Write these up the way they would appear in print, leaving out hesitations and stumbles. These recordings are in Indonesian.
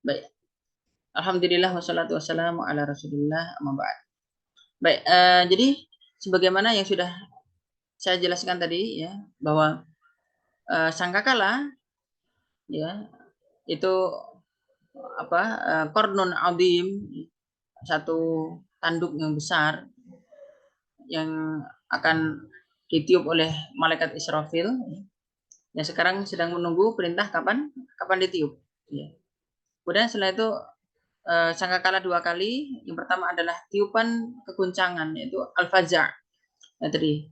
Baik. Alhamdulillah wassalatu wassalamu ala Rasulillah amma ba'd. Baik, jadi sebagaimana yang sudah saya jelaskan tadi ya, bahwa sangkakala ya itu apa kornun azim, satu tanduk yang besar yang akan ditiup oleh malaikat Israfil, yang sekarang sedang menunggu perintah kapan ditiup ya. Kemudian setelah itu sangkakala dua kali. Yang pertama adalah tiupan keguncangan, yaitu al-faza' ya, tadi.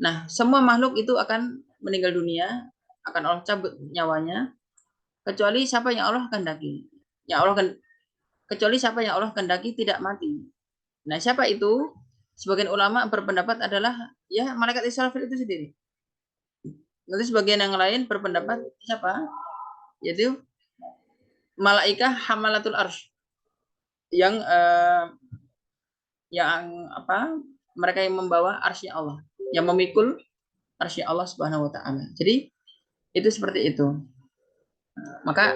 Nah, semua makhluk itu akan meninggal dunia, akan Allah cabut nyawanya, kecuali siapa yang Allah kehendaki. Ya Allah kecuali siapa yang Allah kehendaki tidak mati. Nah, siapa itu? Sebagian ulama berpendapat adalah ya malaikat Israfil itu sendiri. Nanti sebagian yang lain berpendapat siapa? Yaitu malaikah hamalatul arsh yang mereka yang membawa arsy Allah, yang memikul arsy Allah Subhanahu wa taala. Jadi itu seperti itu. Maka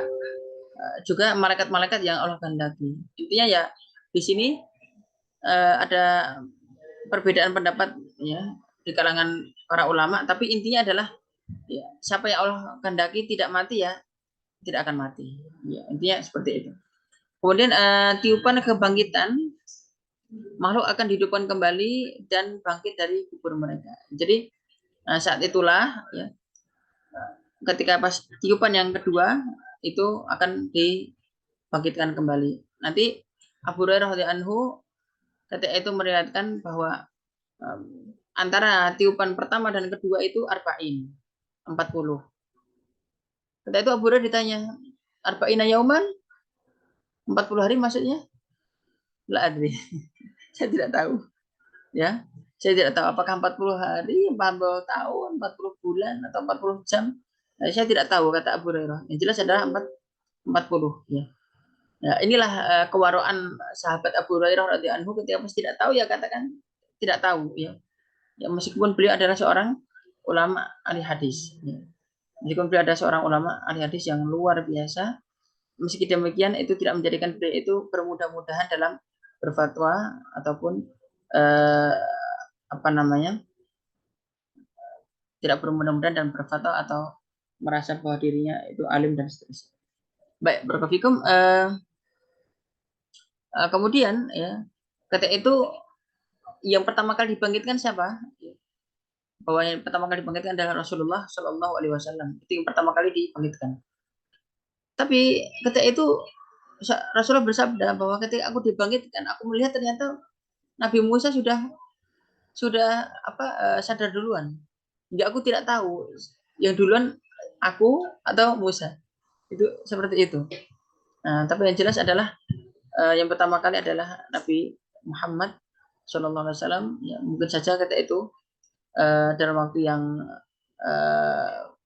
juga malaikat-malaikat yang Allah kehendaki. Intinya ya di sini ada perbedaan pendapat ya di kalangan para ulama, tapi intinya adalah ya, siapa yang Allah kehendaki tidak mati ya tidak akan mati. Ya, intinya seperti itu. Kemudian tiupan kebangkitan, makhluk akan dihidupkan kembali dan bangkit dari kubur mereka. Jadi saat itulah ya, ketika pas tiupan yang kedua itu akan dibangkitkan kembali. Nanti Abu Hurairah radhiyallahu anhu ketika itu meriwayatkan bahwa antara tiupan pertama dan kedua itu arba'in, 40. Ketika itu Abu Hurairah ditanya, arba'ina yauman? 40 hari maksudnya? La adri. Saya tidak tahu. Ya. Saya tidak tahu apakah 40 hari, 40 tahun, 40 bulan atau 40 jam. Nah, saya tidak tahu kata Abu Hurairah. Yang jelas adalah 40 ya. Ya, inilah kewaraan sahabat Abu Hurairah radhiyallahu anhu, ketika masih tidak tahu ya katakan tidak tahu ya. Ya meskipun beliau adalah seorang ulama ahli hadis ya. Meskipun beliau adalah seorang ulama ahli hadis yang luar biasa, meski demikian itu tidak menjadikan beliau itu bermudah-mudahan dalam berfatwa ataupun eh, apa namanya tidak bermudah-mudahan dan berfatwa atau merasa bahwa dirinya itu alim dan seterusnya. Baik, barakallahu kemudian ya ketika itu yang pertama kali dibangkitkan siapa? Bahwa yang pertama kali dibangkitkan adalah Rasulullah Shallallahu Alaihi Wasallam. Itu yang pertama kali dibangkitkan. Tapi ketika itu Rasulullah bersabda bahwa ketika aku dibangkitkan, aku melihat ternyata Nabi Musa sudah sadar duluan. Jadi aku tidak tahu yang duluan aku atau Musa. Itu seperti itu. Nah, tapi yang jelas adalah yang pertama kali adalah Nabi Muhammad Shallallahu Alaihi Wasallam. Ya, mungkin saja ketika itu dalam waktu yang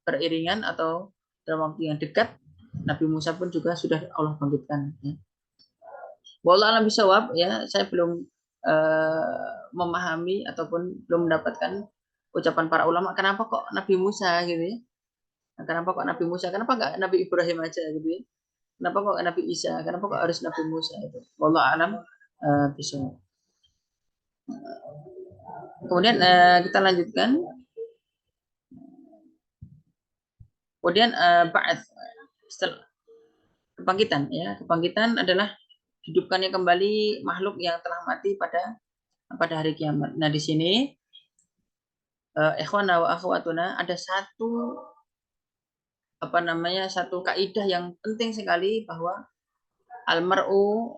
beriringan atau dalam waktu yang dekat, Nabi Musa pun juga sudah Allah bangkitkan. Ya. Wallahu a'lam bishawab, ya saya belum memahami ataupun belum mendapatkan ucapan para ulama kenapa kok Nabi Musa gitu ya. Kenapa kok Nabi Musa? Kenapa nggak Nabi Ibrahim aja gitu ya? Kenapa kok Nabi Isa? Kenapa kok harus Nabi Musa itu? Wallahu a'lam bishawab. Kemudian kita lanjutkan. Kemudian ba'ats, kebangkitan ya. Kebangkitan adalah hidupkannya kembali makhluk yang telah mati pada hari kiamat. Nah, di sini ikhwana wa akhwatuna ada satu kaidah yang penting sekali, bahwa almar'u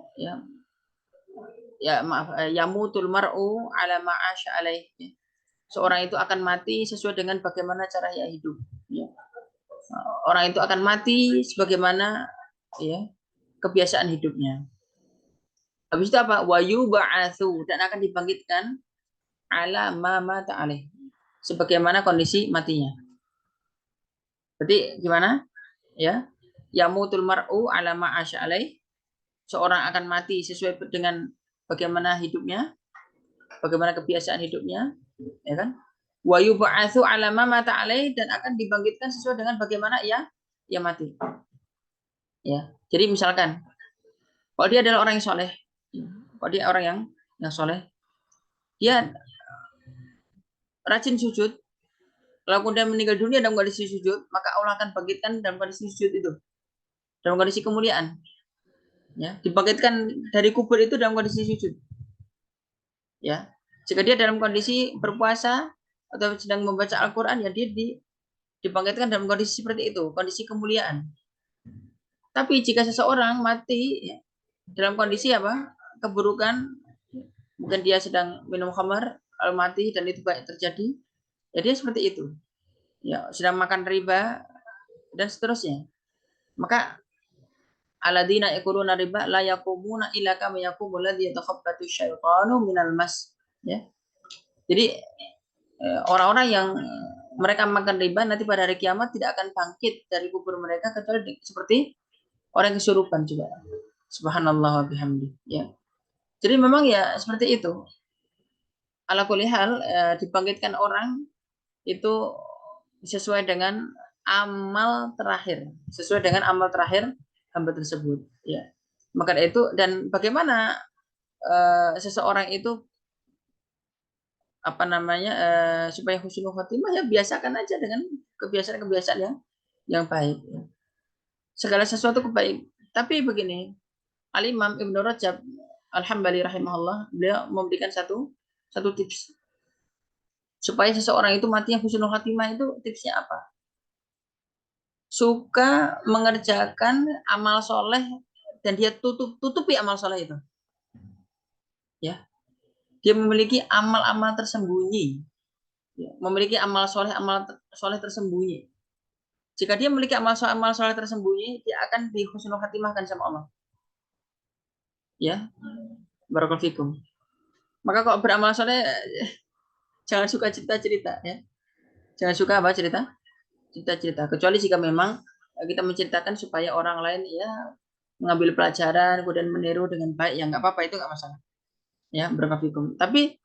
yamutul mar'u ala ma'asya alaih. Seorang itu akan mati sesuai dengan bagaimana caranya hidup. Ya. Orang itu akan mati sebagaimana ya kebiasaan hidupnya. Habis itu apa? Wayu ba'atsu, dan akan dibangkitkan ala ma mata alaih, sebagaimana kondisi matinya. Berarti gimana? Ya. Yamutul mar'u ala ma asya alaih. Seorang akan mati sesuai dengan bagaimana hidupnya, bagaimana kebiasaan hidupnya, ya kan? Wa yub'atsu ala ma mata alaih, dan akan dibangkitkan sesuai dengan bagaimana ia mati. Ya, jadi misalkan kalau dia adalah orang yang soleh, kalau dia orang yang soleh, dia rajin sujud, lalu kemudian meninggal dunia dalam kondisi sujud, maka Allah akan bangkitkan dalam kondisi sujud itu, dalam kondisi kemuliaan. Ya, dibangkitkan dari kubur itu dalam kondisi sujud. Ya, jika dia dalam kondisi berpuasa atau sedang membaca Al-Quran, ya dia dibangkitkan dalam kondisi seperti itu, kondisi kemuliaan. Tapi jika seseorang mati ya, dalam kondisi apa? Keburukan, mungkin dia sedang minum khamar, mati dan itu baik terjadi, ya dia seperti itu. Ya, sedang makan riba dan seterusnya. Maka alladzina yakuluna riba la yaqumuna illa kama yaqumul ladzi yatakhabbatu syaitanu minal mas. Ya. Jadi orang-orang yang mereka makan riba nanti pada hari kiamat tidak akan bangkit dari kubur mereka kecuali seperti orang yang kesurupan juga. Subhanallah wa bihamdi. Ya. Jadi memang ya seperti itu. Ala kulli hal dibangkitkan orang itu sesuai dengan amal terakhir, sesuai dengan amal terakhir hamba tersebut. Ya. Maka itu dan bagaimana seseorang itu apa namanya supaya husnul khotimah ya biasakan aja dengan kebiasaan-kebiasaan yang baik. Ya. Segala sesuatu kebaik. Tapi begini, Al Imam Ibnu Rajab Al-Hambali rahimahullah beliau memberikan satu tips supaya seseorang itu matinya husnul khotimah itu tipsnya apa? Suka mengerjakan amal soleh dan dia tutupi amal soleh itu. Ya, dia memiliki amal-amal tersembunyi. Ya, memiliki amal soleh tersembunyi. Jika dia memiliki amal soleh tersembunyi, dia akan dihusnul khatimahkan sama Allah. Ya, barakallahu fikum. Maka kalau beramal soleh, jangan suka cerita-cerita ya. Jangan suka apa cerita-cerita. Kecuali jika memang kita menceritakan supaya orang lain ya mengambil pelajaran kemudian meniru dengan baik, ya nggak apa-apa, itu nggak masalah. Ya, barakallahu fikum. Tapi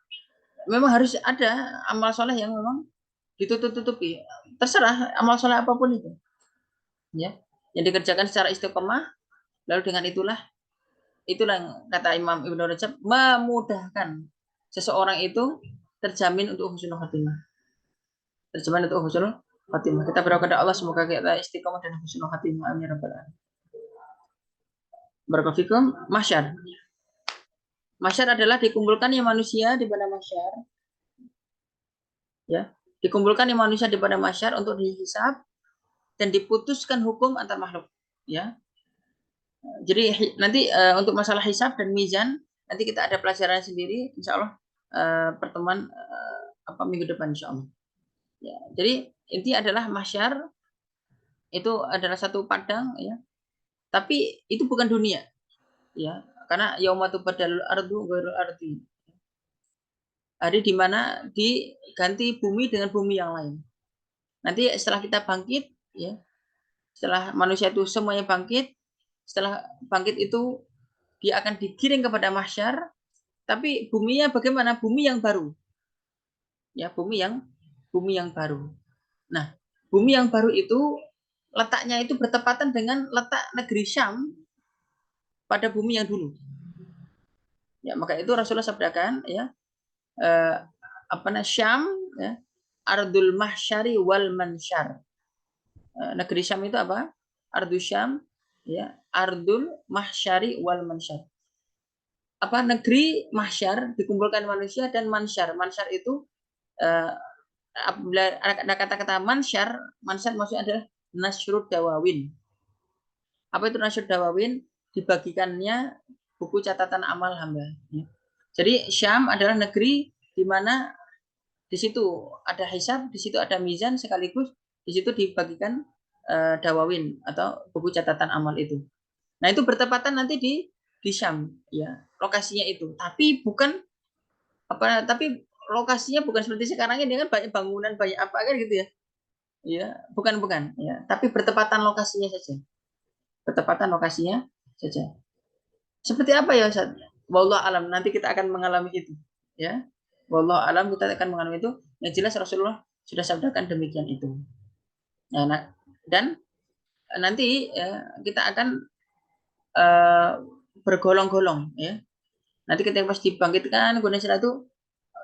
memang harus ada amal soleh yang memang ditutup-tutupi. Terserah amal soleh apapun itu. Ya, yang dikerjakan secara istiqomah, lalu dengan itulah yang kata Imam Ibnu Rajab memudahkan seseorang itu terjamin untuk husnul khotimah. Terjemahan untuk husnul khotimah. Kita berdoa kepada Allah semoga kita istiqomah dan husnul khotimah. Amin ya rabbal alamin. Barakallahu fikum. Mahsyar. Mahsyar adalah dikumpulkannya manusia di pada mahsyar. Ya, dikumpulkannya manusia di pada mahsyar untuk dihisab dan diputuskan hukum antar makhluk. Ya, jadi nanti untuk masalah hisab dan mizan nanti kita ada pelajaran sendiri, insya Allah pertemuan minggu depan, insya Allah. Ya, jadi inti adalah mahsyar itu adalah satu padang, ya. Tapi itu bukan dunia, ya. Karena yaumatu badalul ardu ghairul ardi. Hari di mana diganti bumi dengan bumi yang lain. Nanti setelah kita bangkit, ya. Setelah manusia itu semuanya bangkit, setelah bangkit itu dia akan digiring kepada mahsyar, tapi buminya bagaimana? Bumi yang baru. Ya, bumi yang baru. Nah, bumi yang baru itu letaknya itu bertepatan dengan letak negeri Syam pada bumi yang dulu. Ya, maka itu Rasulullah sabdakan ya, Syam ya, ardul mahsyari wal mansyar. Negeri Syam itu apa? Ardul Syam ya, ardul mahsyari wal mansyar. Negeri mahsyar dikumpulkan manusia dan mansyar. Mansyar itu ada kata-kata mansyar maksudnya adalah nasyrud dawawin. Apa itu nasyrud dawawin? Dibagikannya buku catatan amal hamba. Jadi Syam adalah negeri di mana di situ ada hisab, di situ ada mizan, sekaligus di situ dibagikan dawawin atau buku catatan amal itu. Nah, itu bertepatan nanti di Syam, ya, lokasinya itu. Tapi lokasinya bukan seperti sekarang ini kan banyak bangunan, banyak apa kan gitu ya. Ya, bukan ya, tapi bertepatan lokasinya saja. Bertepatan lokasinya saja. Seperti apa ya Ustaz? Wallahu alam, nanti kita akan mengalami itu, ya. Wallahu alam, kita akan mengalami itu. Yang jelas Rasulullah sudah sabdakan demikian itu. Nah, dan nanti kita akan bergolong-golong ya. Nanti ketika pas dibangkitkan kemudian setelah itu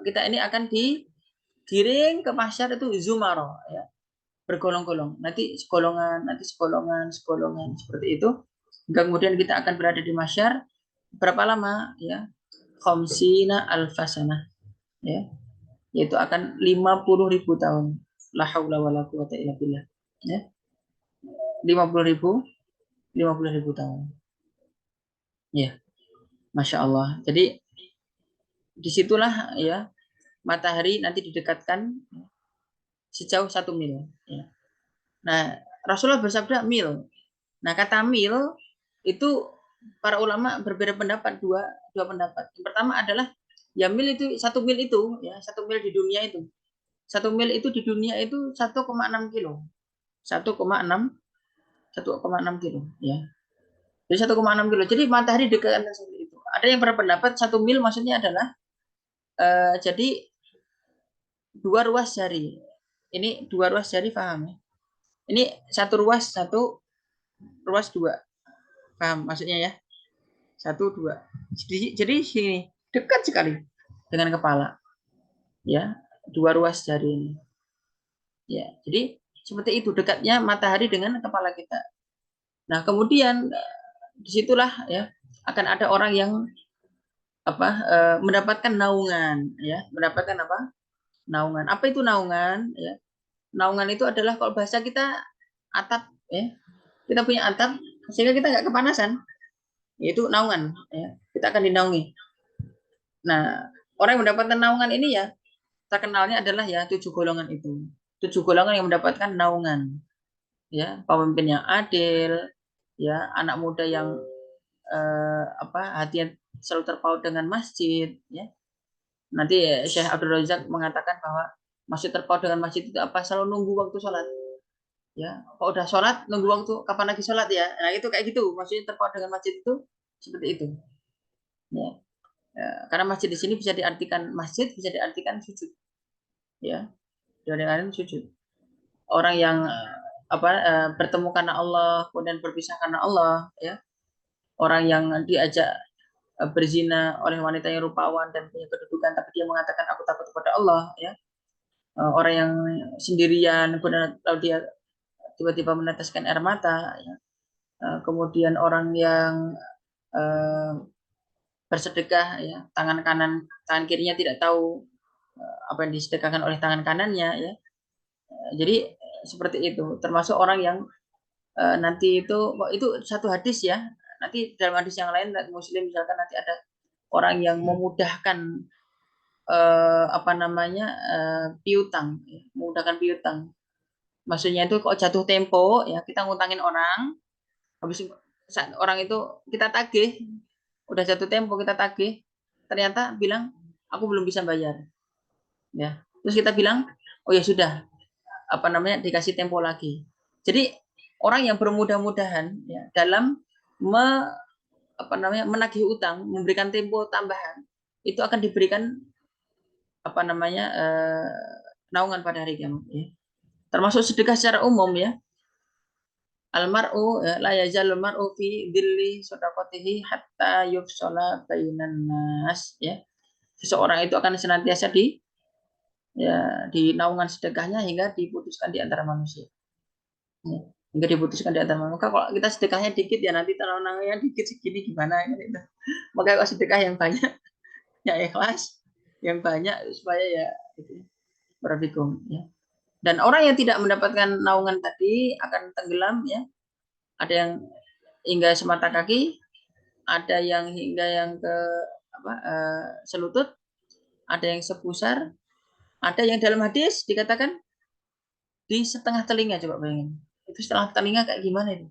kita ini akan digiring ke mahsyar itu zumaro ya, bergolong-golong. Nanti sekolongan seperti itu. Kemudian kita akan berada di mahsyar berapa lama ya? Khamsina alfasana ya. Yaitu akan 50.000 tahun. La haula wala quwata illa billah. Ya. 50.000 tahun. Ya, Masya Allah. Jadi disitulah ya matahari nanti didekatkan sejauh 1 mil. Ya. Nah, Rasulullah bersabda mil. Nah, kata mil itu para ulama berbeda pendapat, dua pendapat. Yang pertama adalah ya mil itu 1 mil itu ya 1 mil di dunia itu. 1 mil itu di dunia itu 1,6 kilo. 1,6 kilo ya. Jadi 1,6 kilo. Jadi matahari dekat seperti itu. Ada yang berpendapat 1 mil maksudnya adalah jadi 2 ruas jari. Ini 2 ruas jari, paham ya? Ini 1 ruas, 2 paham maksudnya ya? 1, 2. Jadi sini dekat sekali dengan kepala. Ya, 2 ruas jari ini. Ya, jadi seperti itu dekatnya matahari dengan kepala kita. Nah, kemudian disitulah ya akan ada orang yang mendapatkan naungan ya, mendapatkan naungan. Apa itu naungan ya? Naungan itu adalah kalau bahasa kita atap ya. Kita punya atap sehingga kita nggak kepanasan. Yaitu naungan ya. Kita akan dinaungi. Nah, orang yang mendapatkan naungan ini ya terkenalnya adalah ya 7 golongan itu. 7 golongan yang mendapatkan naungan. Ya, pemimpin yang adil, ya, anak muda yang hatinya selalu terpaut dengan masjid ya. Nanti Syekh Abdul Razak mengatakan bahwa masjid terpaut dengan masjid itu apa? Selalu nunggu waktu sholat. Ya, kalau udah sholat nunggu waktu kapan lagi sholat ya. Nah itu kayak gitu. Maksudnya terpaut dengan masjid itu seperti itu. Ya. Ya, karena masjid di sini bisa diartikan masjid, bisa diartikan sujud. Ya, dengan sujud. Orang yang bertemu karena Allah, kemudian berpisah karena Allah. Ya, orang yang diajak berzina oleh wanita yang rupawan dan punya kedudukan, tapi dia mengatakan aku takut kepada Allah. Ya, orang yang sendirian, kemudian lalu dia tiba-tiba meneteskan air mata. Ya. Kemudian orang yang bersedekah, ya, tangan tangan kirinya tidak tahu apa yang disedekahkan oleh tangan kanannya. Ya. Jadi seperti itu. Termasuk orang yang nanti itu satu hadis ya. Nanti dalam hadis yang lain Muslim misalkan nanti ada orang yang memudahkan piutang, ya, memudahkan piutang. Maksudnya itu kok jatuh tempo ya kita ngutangin orang, habis orang itu kita tagih, udah jatuh tempo kita tagih, ternyata bilang aku belum bisa bayar, ya. Terus kita bilang oh ya sudah dikasih tempo lagi. Jadi orang yang bermudah-mudahan ya dalam menagih utang, memberikan tempo tambahan itu akan diberikan naungan pada hari kiamat. Ya. Termasuk sedekah secara umum ya. Almar'u la yazalul mar'u fi dhilli shadaqatihi hatta yufsala bainan nas ya. Seseorang itu akan senantiasa di naungan sedekahnya hingga diputuskan di antara manusia. Ya. Hingga diputuskan di antara manusia. Maka kalau kita sedekahnya dikit ya nanti naungannya dikit segini gimana gitu. Maka kalau sedekah yang banyak ya ikhlas, yang banyak supaya ya gitu. Barafikum ya. Dan orang yang tidak mendapatkan naungan tadi akan tenggelam ya. Ada yang hingga semata kaki, ada yang hingga yang ke selutut, ada yang sepusar, ada yang dalam hadis dikatakan di setengah telinga. Coba bayangin, itu setengah telinga kayak gimana itu?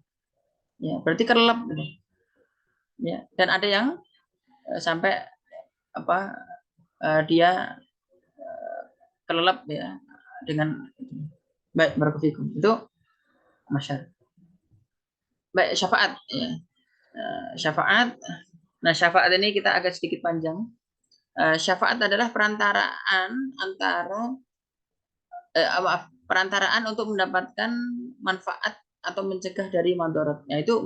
Ya, berarti kelelep gitu. Ya, dan ada yang sampai dia kelelep ya dengan baik barakallahu itu masyarakat. Baik syafaat ya. Syafaat. Nah, syafaat ini kita agak sedikit panjang. Syafaat adalah perantaraan untuk mendapatkan manfaat atau mencegah dari mandorot. Ya itu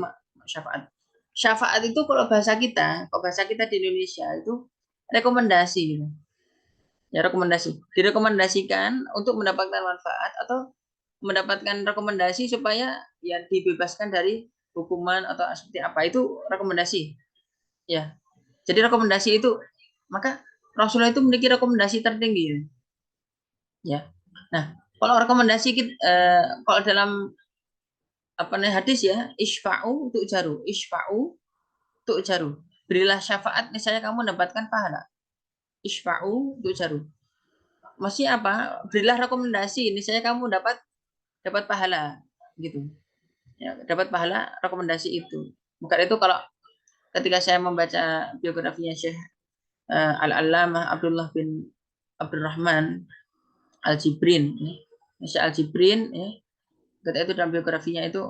syafaat. Syafaat itu kalau bahasa kita di Indonesia itu rekomendasi gitu. Ya rekomendasi. Direkomendasikan untuk mendapatkan manfaat atau mendapatkan rekomendasi supaya ya dibebaskan dari hukuman atau seperti apa, itu rekomendasi. Ya. Jadi rekomendasi itu, maka Rasulullah itu memiliki rekomendasi tertinggi. Ya. Nah, kalau rekomendasi kalau dalam apa namanya hadis ya, isfa'u tu'jaru, isfa'u tu'jaru. Berilah syafaat misalnya kamu mendapatkan pahala. Isfa'u tu'jaru. Maksudnya apa? Berilah rekomendasi misalnya kamu dapat pahala gitu. Ya, dapat pahala rekomendasi itu. Bukan itu kalau ketika saya membaca biografinya Syekh Al-Allamah Abdullah bin Abdurrahman Al-Jibrin, ya. Syekh Al-Jibrin, ya. Ketika itu dalam biografinya itu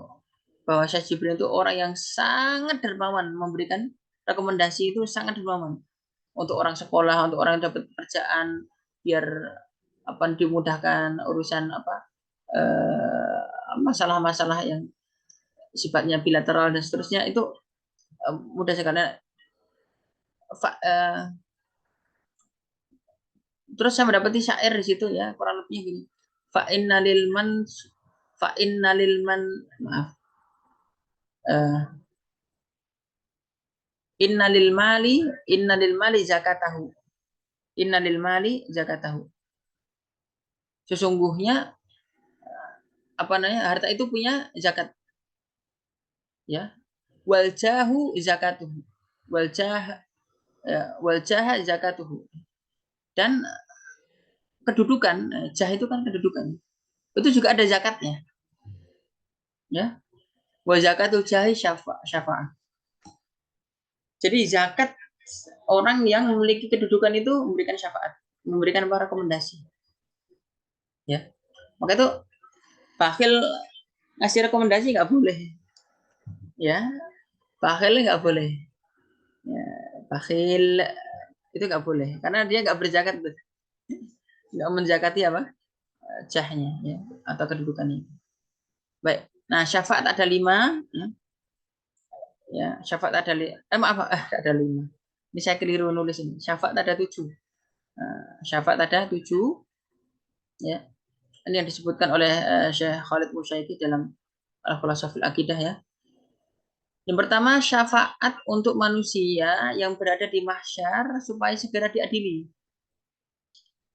bahwa Syekh Jibrin itu orang yang sangat dermawan, memberikan rekomendasi itu sangat dermawan untuk orang sekolah, untuk orang yang dapat pekerjaan, biar apa dimudahkan urusan apa masalah-masalah yang sifatnya bilateral dan seterusnya itu mudah sekali. Terus saya mendapati syair di situ ya, kurang lebihnya gini. Fa innalil man maaf. Innalil mali zakatahu. Innalil mali zakatahu. Sesungguhnya apa namanya? Harta itu punya zakat. Ya. Wal jahu zakatuhu. Wal jah wal jah zakatuhu. Dan kedudukan, jah itu kan kedudukan. Itu juga ada zakatnya. Ya. Wa zakatul jahi syafa'ah. Jadi zakat orang yang memiliki kedudukan itu memberikan syafaat, memberikan rekomendasi. Ya. Maka itu bakhil ngasih rekomendasi nggak boleh. Ya. Bakhil nggak boleh. Ya. Bakhil itu nggak boleh karena dia nggak berzakat, nggak menjakati apa jahnya ya atau kedudukannya. Baik. Nah syafaat ada 5. Ya syafaat ada maaf ada 5. Ini saya keliru nulis ini. Syafaat ada 7. Syafaat ada 7. Ya. Ini yang disebutkan oleh Syekh Khalid Musyaiki dalam Al-Khulasatul Aqidah ya. Yang pertama syafaat untuk manusia yang berada di mahsyar supaya segera diadili.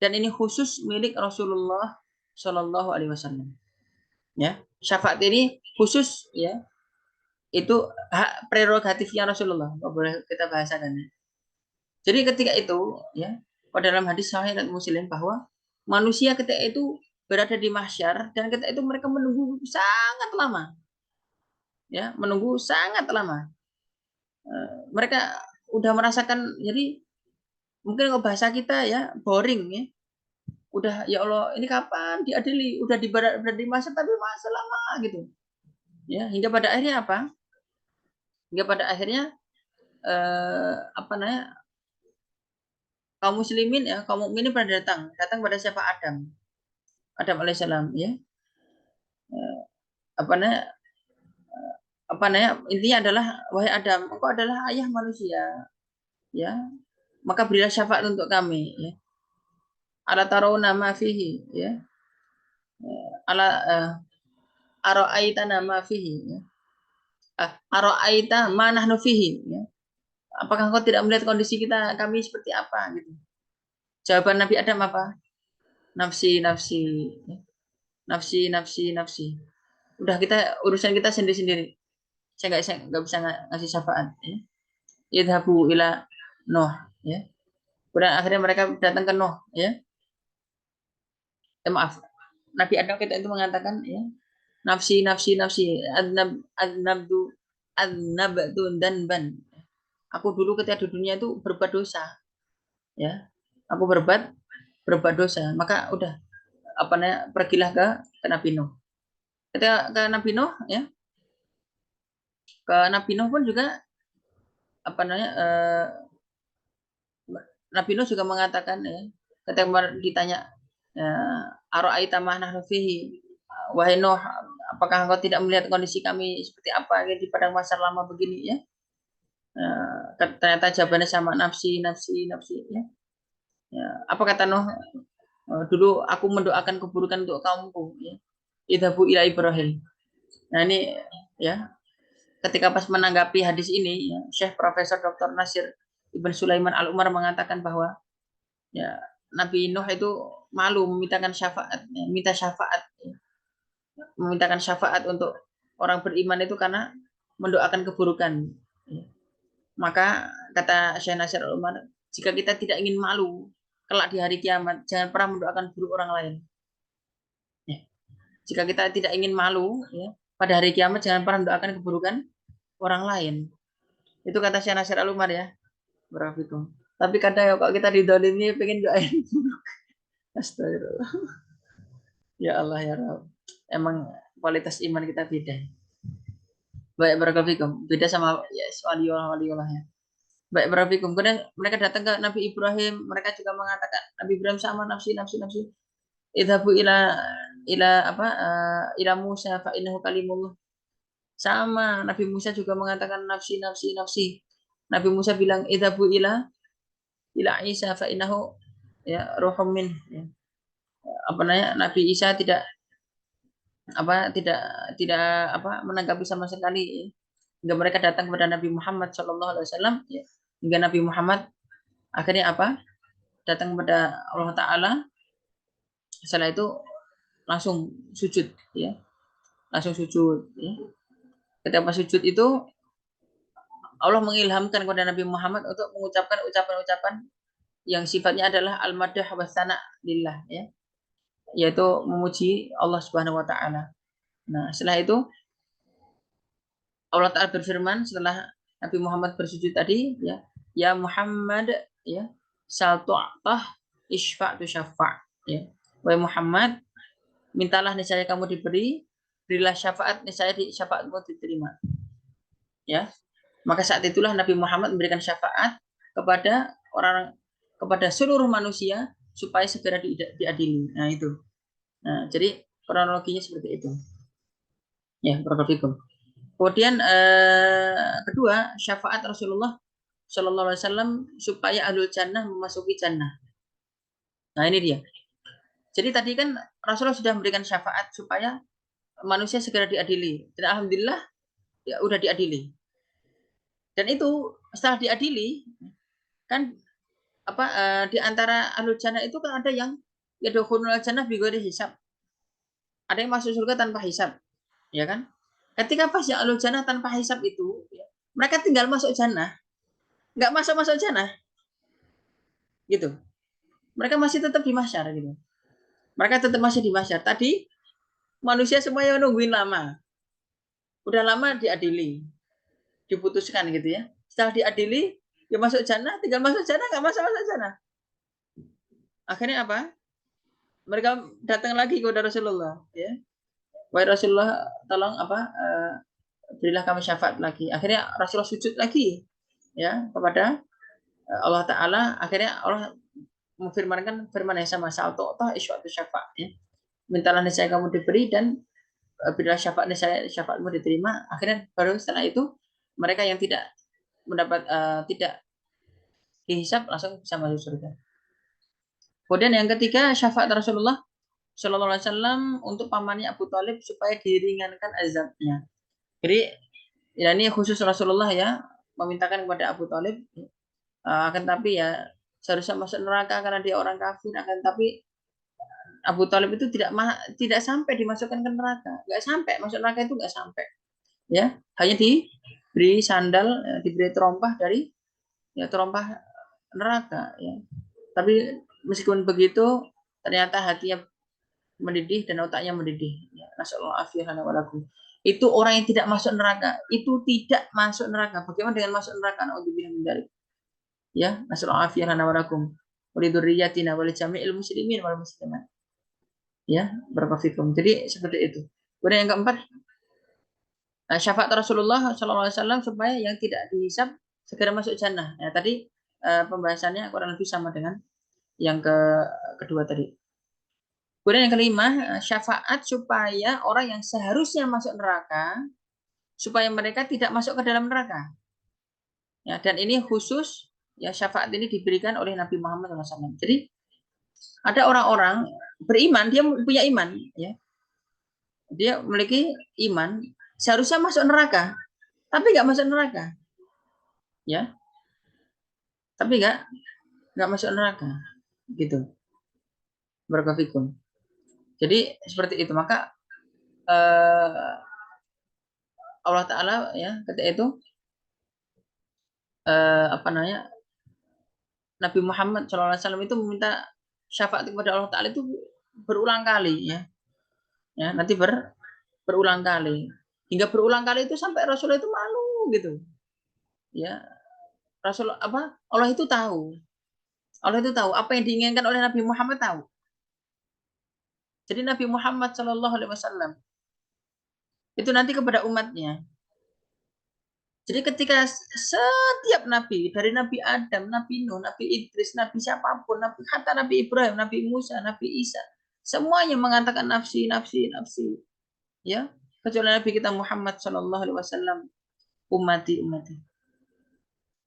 Dan ini khusus milik Rasulullah Shallallahu Alaihi Wasallam. Ya, syafaat ini khusus ya, itu hak prerogatifnya Rasulullah. Boleh kita bahasakan. Jadi ketika itu ya, pada dalam hadis Sahih dan Muslim bahwa manusia ketika itu berada di mahsyar dan ketika itu mereka menunggu sangat lama. Ya, menunggu sangat lama. Mereka udah merasakan, jadi mungkin kalau bahasa kita ya boring ya. Udah ya Allah ini kapan diadili, udah berada di mahsyar tapi masih lama gitu. Ya, hingga pada akhirnya apa? Hingga pada akhirnya apa namanya? Kaum muslimin ya, kaum mukminin pada datang pada siapa Adam alaihissalam ya. Apa namanya? Apa namanya? Intinya adalah wahai Adam, engkau adalah ayah manusia, ya. Maka berilah syafaat untuk kami, ya. Ala tarawna ma fihi, ya. Ala ara'aita ma fihi, ya. Ara'aita ma nahnu fihi, ya. Apakah engkau tidak melihat kondisi kami seperti apa gitu. Jawaban Nabi Adam apa? Nafsi, nafsi, ya. Nafsi, nafsi, nafsi. Udah kita urusan kita sendiri-sendiri. Saya nggak bisa ngasih syafaat. Ya. Idhabu ila Nuh. Ya. Kemudian akhirnya mereka datang ke Nuh. Ya. Maaf. Nabi Adam kita itu mengatakan ya, nafsi, nafsi, nafsi, adnabdu, adnabtu dan ban. Aku dulu ketika di dunia itu berbuat dosa. Ya. Aku berbuat dosa. Maka udah apa namanya? Pergilah ke Nabi Nuh. Ketika ke Nabi Nuh ya, ke Nabi Nuh pun juga apa namanya Nabi Nuh juga mengatakan ya, ketika ditanya aro'aita ma nahnu fihi, wahai Nuh, apakah engkau tidak melihat kondisi kami seperti apa di padang mahsyar lama begini ya? Ternyata jawabannya sama, nafsi, nafsi, nafsi ya. Apa kata Nuh? Dulu aku mendoakan keburukan untuk kaumku ya. Idhabu ila Ibrahim. Nah ini ya, ketika pas menanggapi hadis ini ya, Syekh Profesor Dr. Nasir Ibn Sulaiman Al-Umar mengatakan bahwa ya Nabi Nuh itu malu memintakan syafaat, ya, minta syafaat ya. Memintakan syafaat untuk orang beriman itu karena mendoakan keburukan ya. Maka kata Syekh Nasir Al-Umar, jika kita tidak ingin malu kelak di hari kiamat, jangan pernah mendoakan buruk orang lain ya. Jika kita tidak ingin malu ya, pada hari kiamat jangan pernah mendoakan keburukan orang lain. Itu kata Syekh Nasir Al-Umar ya. Berapa itu? Tapi kadang ya kok kita didolimi pengen doain buruk. Astagfirullah. Ya Allah ya Rabb. Emang kualitas iman kita beda. Baik barakallahu beda sama ya waliullah ya. Baik barakallahu kemudian mereka datang ke Nabi Ibrahim, mereka juga mengatakan Nabi Ibrahim sama nafsi nafsi nafsi. Idhabu ila apa ila Musa fa innahu kalimullah. Sama Nabi Musa juga mengatakan nafsi nafsi nafsi. Nabi Musa bilang idhabu ila Isa fa innahu ya ruhum min ya. Apa namanya Nabi Isa tidak tidak menanggapi sama sekali ya. Hingga mereka datang kepada Nabi Muhammad SAW ya. Hingga Nabi Muhammad akhirnya datang kepada Allah Ta'ala. Setelah itu langsung sujud ya, langsung sujud ya. Ketika sujud itu Allah mengilhamkan kepada Nabi Muhammad untuk mengucapkan ucapan-ucapan yang sifatnya adalah al-madah wa sana lillah ya, yaitu memuji Allah Subhanahu wa taala. Nah, setelah itu Allah Ta'ala berfirman setelah Nabi Muhammad bersujud tadi ya Muhammad ya sal tu'tah isfa' tu syafa' ya. Wahai Muhammad, mintalah niscaya kamu diberi, berilah syafaat niscaya syafaatmu diterima. Ya. Maka saat itulah Nabi Muhammad memberikan syafaat kepada seluruh manusia supaya segera diadili. Nah, itu. Nah, jadi kronologinya seperti itu. Ya, barakallahu. Kemudian kedua, syafaat Rasulullah Shallallahu Alaihi Wasallam supaya ahlul jannah memasuki jannah. Nah, ini dia. Jadi tadi kan Rasulullah sudah memberikan syafaat supaya manusia segera diadili. Dan alhamdulillah ya udah diadili. Dan itu setelah diadili kan di antara ahlul jannah itu kan ada yang yadkhulul jannah bighairi hisab. Ada yang masuk surga tanpa hisab, ya kan? Ketika pas yang ahlul jannah tanpa hisab itu, ya, mereka tinggal masuk jannah, nggak masuk jannah, gitu. Mereka masih tetap di mahsyar gitu. Mereka tetap masih di mahsyar. Tadi manusia semuanya nungguin lama, udah lama diadili, diputuskan gitu ya. Setelah diadili, ya masuk jannah, tinggal masuk jannah, nggak masuk jannah. Akhirnya apa? Mereka datang lagi kepada Rasulullah, ya. Wahai Rasulullah, tolong berilah kami syafaat lagi. Akhirnya Rasulullah sujud lagi, ya, kepada Allah Ta'ala. Akhirnya Allah memfirmankan firman yang sama, sa'altu'tah isya'atu syafa', ya. Mintalah niscaya kamu diberi dan berilah syafaat niscaya syafaatmu diterima. Akhirnya baru setelah itu mereka yang tidak mendapat tidak dihisab langsung bisa masuk surga. Kemudian yang ketiga, syafaat Rasulullah Shallallahu Alaihi Wasallam untuk pamannya Abu Thalib supaya diringankan azabnya. Jadi ya ini khusus Rasulullah ya memintakan kepada Abu Thalib, akan tapi ya seharusnya masuk neraka karena dia orang kafir, akan tapi Abu Thalib itu tidak sampai dimasukkan ke neraka, nggak sampai masuk neraka, itu nggak sampai, ya hanya diberi sandal, diberi terompah dari ya terompah neraka, ya. Tapi meskipun begitu ternyata hatinya mendidih dan otaknya mendidih. Ya, nasallahu afiyahana walakum. Itu orang yang tidak masuk neraka, itu tidak masuk neraka. Bagaimana dengan masuk neraka? Naudzubillah min dzalik. Ya, nasallahu afiyahana walakum. Walidurriyatina wal jami'il muslimin wal muslimat. Ya, barakallahu. Jadi seperti itu. Kemudian yang keempat, syafaat Rasulullah SAW supaya yang tidak dihisab segera masuk jannah. Ya, tadi pembahasannya kurang lebih sama dengan yang kedua tadi. Kemudian yang kelima, syafaat supaya orang yang seharusnya masuk neraka, supaya mereka tidak masuk ke dalam neraka. Ya, dan ini khusus, ya syafaat ini diberikan oleh Nabi Muhammad SAW. Jadi ada orang-orang beriman, dia punya iman, ya, dia memiliki iman, seharusnya masuk neraka, tapi nggak masuk neraka, ya, tapi nggak masuk neraka, gitu. Barakallahu. Jadi seperti itu. Maka Allah Taala ya ketika itu apa namanya, Nabi Muhammad SAW itu meminta syafaat kepada Allah Taala itu berulang kali, ya, ya nanti berulang kali, hingga berulang kali itu sampai Rasulullah itu malu gitu, ya. Rasul apa Allah itu tahu, Allah itu tahu apa yang diinginkan oleh Nabi Muhammad, tahu. Jadi Nabi Muhammad SAW itu nanti kepada umatnya. Jadi ketika setiap nabi, dari Nabi Adam, Nabi Nuh, Nabi Idris, Nabi siapapun, hatta Nabi Ibrahim, Nabi Musa, Nabi Isa, semuanya mengatakan nafsi, nafsi, nafsi, ya, kecuali Nabi kita Muhammad SAW, ummati, ummati.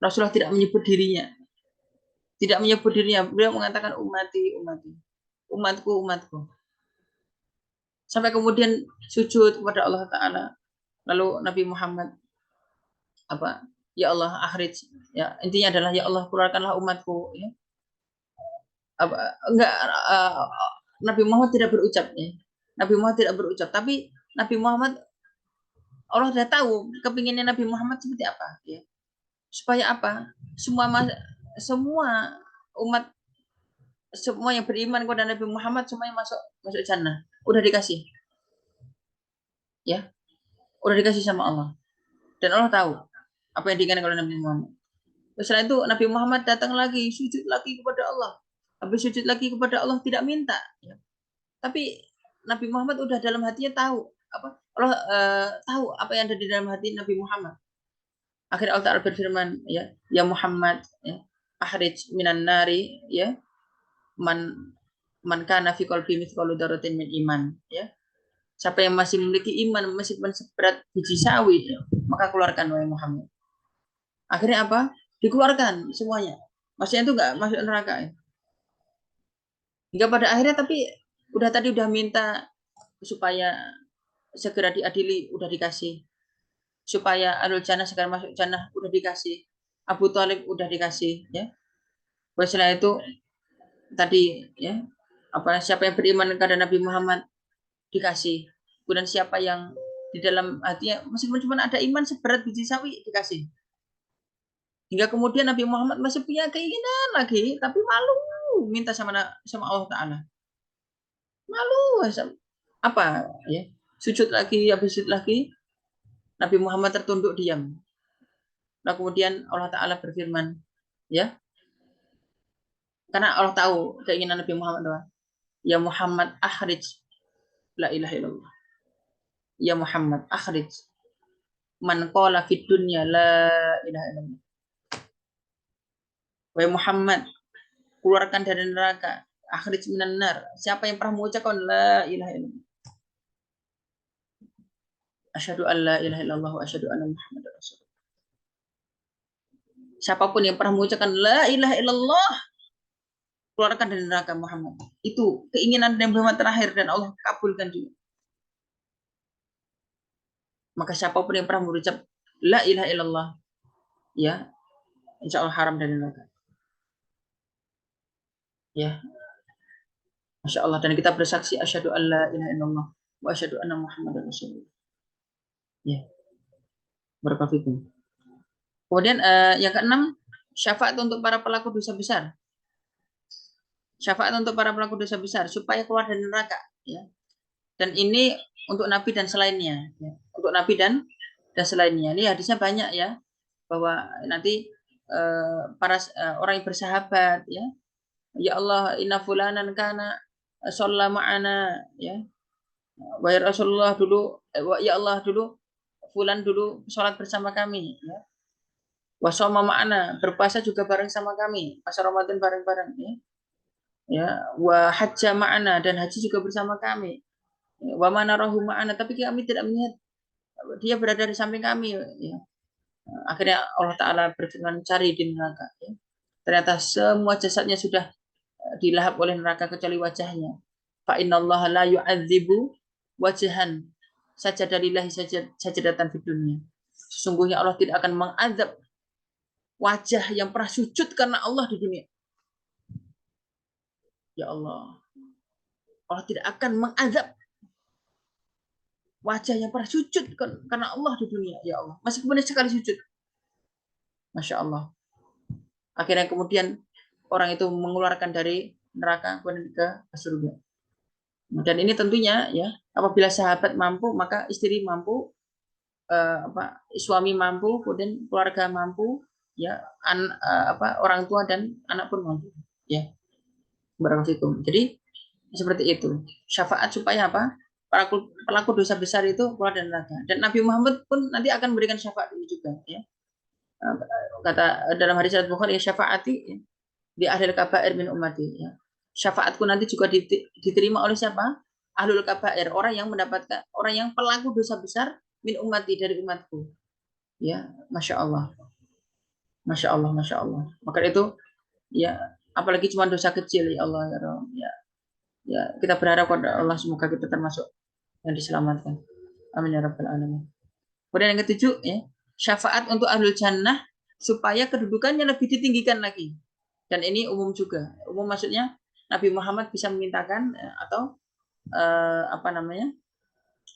Rasulullah tidak menyebut dirinya, beliau mengatakan ummati, ummati, umatku, umatku. Sampai kemudian sujud kepada Allah Taala. Lalu Nabi Muhammad apa? Ya Allah, akhrij, ya, intinya adalah ya Allah, keluarkanlah umatku, ya. Enggak, Nabi Muhammad tidak berucap, ya. Nabi Muhammad tidak berucap, tapi Nabi Muhammad, Allah sudah tahu kepinginnya Nabi Muhammad seperti apa, ya. Supaya apa? Semua umat, semua yang beriman kepada Nabi Muhammad semuanya masuk jannah. Udah dikasih, ya. Udah dikasih sama Allah. Dan Allah tahu apa yang diinginkan oleh Nabi Muhammad. Setelah itu Nabi Muhammad datang lagi, sujud lagi kepada Allah. Habis sujud lagi kepada Allah, tidak minta, ya. Tapi Nabi Muhammad udah dalam hatinya tahu apa Allah, tahu apa yang ada di dalam hati Nabi Muhammad. Akhirnya Allah Ta'ala berfirman, ya, ya Muhammad, ya, akhrij minan nari, ya, man kana fi qalbi mithqalu dzarratin min iman, ya. Siapa yang masih memiliki iman meskipun seberat biji sawi, ya, maka keluarkan wahai Muhammad. Akhirnya apa? Dikeluarkan semuanya. Maksudnya itu nggak masuk neraka, ya. Hingga pada akhirnya, tapi udah minta supaya segera diadili, udah dikasih. Supaya alul jannah segera masuk jannah, udah dikasih. Abu Thalib udah dikasih, ya. Setelah itu tadi, ya, apa, siapa yang beriman kepada Nabi Muhammad dikasih. Kemudian siapa yang di dalam hatinya meskipun cuma ada iman seberat biji sawi, dikasih. Hingga kemudian Nabi Muhammad masih punya keinginan lagi, tapi malu minta sama Allah Ta'ala. Malu, apa, ya, sujud lagi, habis sujud lagi, Nabi Muhammad tertunduk diam. Nah kemudian Allah Ta'ala berfirman, ya, karena Allah tahu keinginan Nabi Muhammad doang. Ya Muhammad akhrij la ilaha illallah. Ya Muhammad akhrij man qala fid dunya la ilaha illallah. Wahai Muhammad, keluarkan dari neraka, akhrij minan nar. Siapa yang pernah mengucapkan la ilaha illallah. Asyhadu an la ilaha illallah wa asyhadu anna Muhammadar Rasulullah. Siapapun yang pernah mengucapkan la ilaha illallah, keluarkan dari neraka Muhammad. Itu keinginan Nabi Muhammad terakhir, dan Allah kabulkan juga. Maka siapapun yang pernah mengucap la ilaha illallah, ya, insya Allah haram dari neraka. Ya, Masya Allah. Dan kita bersaksi asyhadu an la ilaha illallah wa asyhadu anna Muhammadar Rasulullah. Ya, barakallahu. Kemudian yang keenam, syafaat untuk para pelaku dosa besar. Syafaat untuk para pelaku dosa besar supaya keluar dari neraka, ya. Dan ini untuk nabi dan selainnya, ya. Untuk nabi dan selainnya. Ini hadisnya banyak, ya, bahwa nanti para orang yang bersahabat, ya. Ya Allah, inna fulanan kana shalla ma'ana, ya. Wahai Rasulullah dulu, ya Allah dulu, fulan dulu sholat bersama kami, ya. Wasoma ma'ana, berpuasa juga bareng sama kami, puasa Ramadan bareng-bareng, ya. ya, wa hajja ma'ana, dan haji juga bersama kami, wa manarahu ma'ana, tapi kami tidak melihat dia berada di samping kami, ya. Akhirnya Allah Ta'ala berfirman, cari di neraka, ya. Ternyata semua jasadnya sudah dilahap oleh neraka kecuali wajahnya. Fa innallaha la yu'adzibu wajhan sajadalillahi sajadatan fid dunya. Sesungguhnya Allah tidak akan mengazab wajah yang pernah sujud karena Allah di dunia. Ya Allah. Allah tidak akan mengazab wajah yang pernah sujud karena Allah di dunia. Ya Allah. Masih kemudian sekali sujud. Masya Allah. Akhirnya kemudian orang itu mengeluarkan dari neraka kemudian ke surga. Dan ini tentunya ya, apabila sahabat mampu, maka istri mampu, suami mampu, kemudian keluarga mampu, ya, orang tua dan anak pun mampu. Ya, barakallahu. Jadi seperti itu. Syafaat supaya apa? Pelaku dosa besar itu keluar dari neraka. Dan Nabi Muhammad pun nanti akan memberikan syafaat ini juga. Ya. Kata dalam hadis Bukhari, ya, syafaati, ya, di akhir kabair min ummati, ya. Syafaatku nanti juga diterima oleh siapa? Ahlul kabair, orang yang mendapatkan, orang yang pelaku dosa besar min ummati, dari umatku. Ya, masya Allah, masya Allah, masya Allah. Maka itu, ya, apalagi cuma dosa kecil, ya Allah, ya Rabb, ya, ya, kita berharap kepada Allah semoga kita termasuk yang diselamatkan. Amin ya rabbal alamin. Kemudian yang ketujuh, ya, syafaat untuk ahlul jannah supaya kedudukannya lebih ditinggikan lagi. Dan ini umum juga. Umum maksudnya Nabi Muhammad bisa memintakan, atau apa namanya,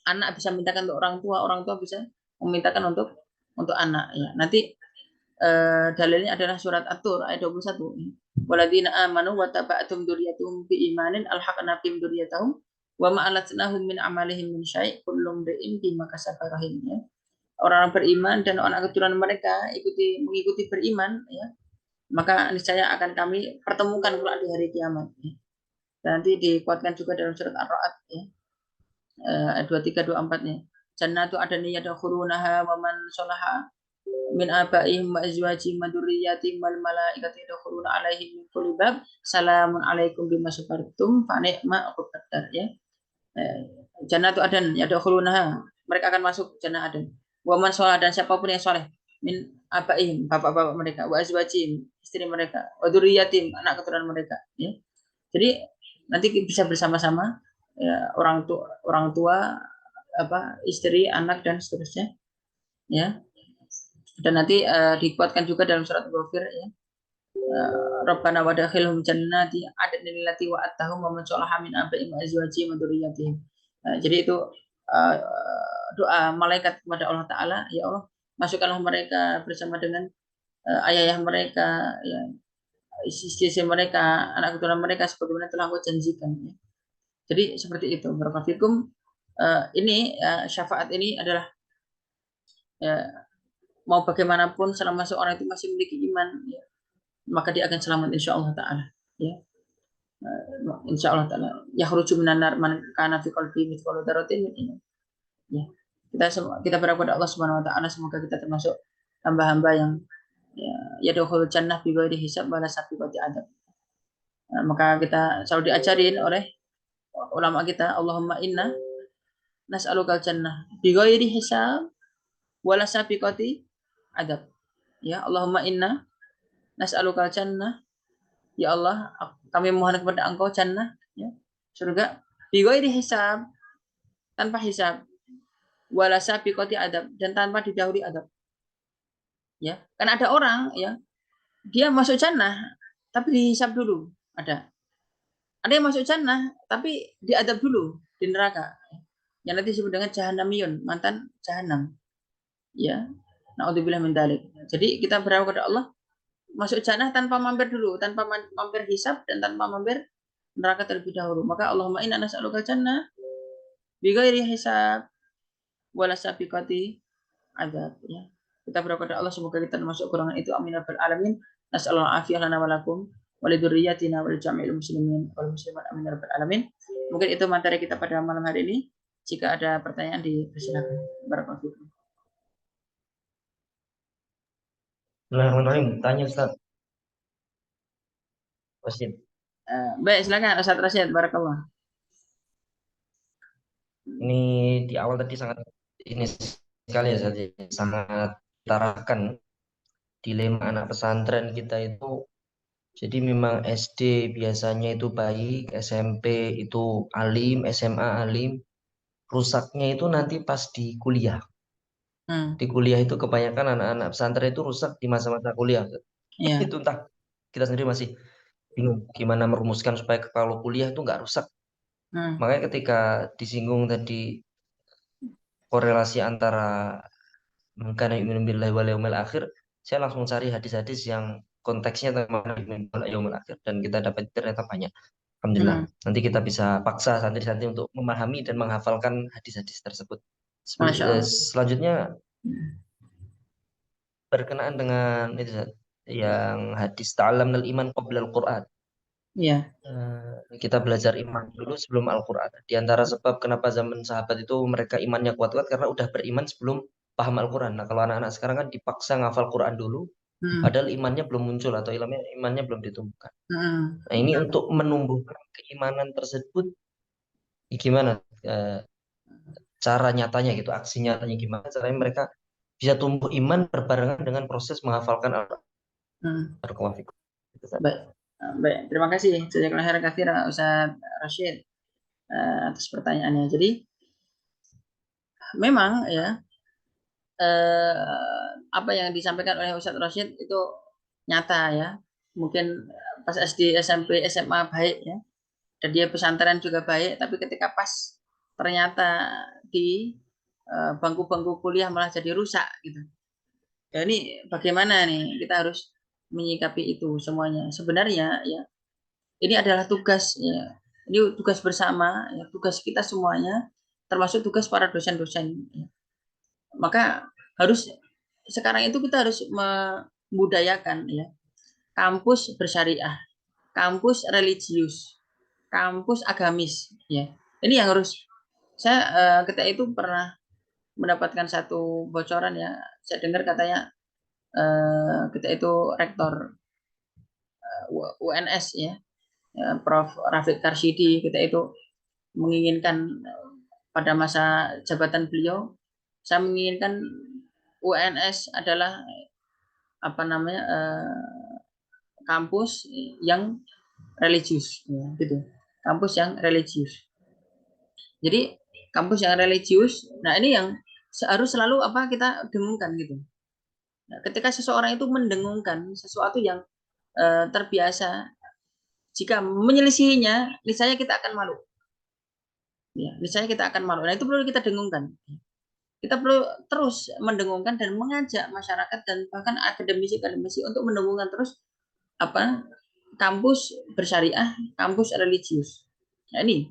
anak bisa memintakan untuk orang tua bisa memintakan untuk anak. Ya. Nanti dalilnya adalah surat At-Tur ayat 21. Waladina amanu wa taba'atum dzurriyyatuhum bi imanin alhaqna bihim dzurriyyatahum wa ma alatnahum min amalihim min syai' kullum ri'in bima kasaba rahim, ya. Orang-orang beriman dan anak keturunan mereka mengikuti beriman, ya, maka niscaya akan kami pertemukan kelak di hari kiamat. Ya. Dan nanti dikuatkan juga dalam surat Ar-Ra'd, ya, ayat 23 24-nya. Jannatu adani yadkhulunaha wa man sholaha min abaihim wa azwajihim wa dzurriyyatihim wal malaikatu yadkhuluna alaihim min kulli bab salamun alaikum bima sabartum fa ni'ma uqbad dar, ya. Jannatu adan yadkhulunaha, mereka akan masuk jannah adan. Wa man sholah, dan siapapun yang soleh, min abaihim, bapak-bapak mereka, wa azwajihim, istri mereka, wa dzurriyyatihim, anak keturunan mereka, ya. Jadi nanti bisa bersama-sama, ya, orang tua, istri, anak, dan seterusnya, ya. Dan nanti dikuatkan juga dalam surat Ghafir, ya. Rabbana wa dakhilhum jannati adnil lati wa'adtahum wa man sholaha min abaihim wa azwajihim wa dzurriyyatihim. Jadi itu uh, doa malaikat kepada Allah Ta'ala, ya Allah, masukkanlah mereka bersama dengan ayah mereka, ya, istri mereka, anak keturunan mereka, sebagaimana telah Engkau janjikan, ya. Jadi seperti itu. Barakallahu. Ini syafaat ini adalah, ya, mau bagaimanapun selama seorang itu masih memiliki iman, ya, maka dia akan selamat insya Allah Ta'ala, ya. Insya Allah Ta'ala yakhruju minan nar man kana fi qalbi mithqalu dzarratin min iman, ya. Kita berharap kepada Allah Subhanahu wa taala semoga kita termasuk hamba-hamba yang, ya, yadkhulul jannah bi ghairi hisab wala sabiqati adab. Maka kita selalu diajarin oleh ulama kita, Allahumma inna nas'alukal jannah bi ghairi hisab wala sabiqati adab. Ya, Allahumma inna nas'alukal jannah, ya Allah, kami mohon kepada Engkau jannah, ya, surga, bi ghairi hisab, tanpa hisab, wala sabiqati adab, dan tanpa didahului adab. Ya, kan ada orang, ya, dia masuk jannah tapi dihisab dulu. Ada yang masuk jannah tapi diadab dulu di neraka, yang nanti disebut dengan jahannamiyun, mantan jahanam, ya. Naudzubillah min dzalik. Jadi kita berharap kepada Allah masuk jannah tanpa mampir dulu, tanpa mampir hisab dan tanpa mampir neraka terlebih dahulu. Maka Allahumma inna nas'aluka jannah bi ghairi hisab wala sabiqati adab, ya. Kita berdoa kepada Allah semoga kita termasuk golongan itu, amin ya rabbal alamin. Nasallahu afiyah lana wa lakum wa li dzurriyyatina wa li jami'il muslimin wal muslimat, amin ya rabbal alamin. Mungkin itu materi kita pada malam hari ini. Jika ada pertanyaan dipersilakan. Barakallahu fikum. Bismillahirrahmanirrahim. Tanya Ustaz. Wasid. Baik, silakan Ustaz Rasyid, barakallah. Ini di awal tadi sangat ini sekali ya, Zat, sangat terarahkan dilema anak pesantren kita itu. Jadi memang SD biasanya itu baik, SMP itu alim, SMA alim. Rusaknya itu nanti pas di kuliah. Hmm, Di kuliah itu kebanyakan anak-anak pesantren itu rusak di masa-masa kuliah. ya. Itu entah kita sendiri masih bingung gimana merumuskan supaya kalau kuliah itu nggak rusak. Hmm, Makanya ketika disinggung tadi korelasi antara mengkana yu'minu billahi wal yaumil akhir, saya langsung cari hadis-hadis yang konteksnya tentang yu'minu bil yaumil akhir dan kita dapat ternyata banyak. Alhamdulillah. hmm, Nanti kita bisa paksa santri-santri untuk memahami dan menghafalkan hadis-hadis tersebut. Masya Allah. Selanjutnya Hmm, berkenaan dengan itu Zat, yang hadis ta'allamnal iman qabla al-Qur'an. ya. Kita belajar iman dulu sebelum Al-Quran. Di antara sebab kenapa zaman sahabat itu mereka imannya kuat-kuat karena udah beriman sebelum paham Al-Quran. Nah, kalau anak-anak sekarang kan dipaksa ngafal Quran dulu, Hmm, padahal imannya belum muncul atau imannya belum ditumbuhkan. hmm, Nah, ini untuk menumbuhkan keimanan tersebut, gimana eh, cara nyatanya gitu, aksi nyatanya gimana caranya mereka bisa tumbuh iman berbarengan dengan proses menghafalkan hmm. Al-Quran. Baik. Baik, terima kasih. Jazakallahu khairan katsiran Ustaz Rasyid atas pertanyaannya. Jadi memang ya apa yang disampaikan oleh Ustadz Rashid itu nyata ya. Mungkin pas SD, SMP, SMA baik ya, dan dia pesantren juga baik, tapi ketika pas ternyata di bangku-bangku kuliah malah jadi rusak gitu. Ya ini bagaimana nih kita harus menyikapi itu semuanya. Sebenarnya ya ini adalah tugas ya. Ini tugas bersama, ya, tugas kita semuanya, termasuk tugas para dosen-dosen. Ya. Maka harus sekarang itu kita harus membudayakan ya kampus bersyariah, kampus religius, kampus agamis ya. Ini yang harus saya ketika itu pernah mendapatkan satu bocoran ya. Saya dengar katanya ketika itu rektor UNS ya, Prof. Rafiq Karsidi kita itu menginginkan pada masa jabatan beliau, saya menginginkan UNS adalah apa namanya kampus yang religius ya, gitu, kampus yang religius. Jadi kampus yang religius, nah ini yang harus selalu apa kita dengungkan gitu. Nah, ketika seseorang itu mendengungkan sesuatu yang terbiasa, jika menyelisihinya niscaya kita akan malu ya, niscaya kita akan malu. Nah itu perlu kita dengungkan, kita perlu terus mendengungkan dan mengajak masyarakat dan bahkan akademisi-akademisi untuk mendengungkan terus apa kampus bersyariah, kampus religius. Nah ini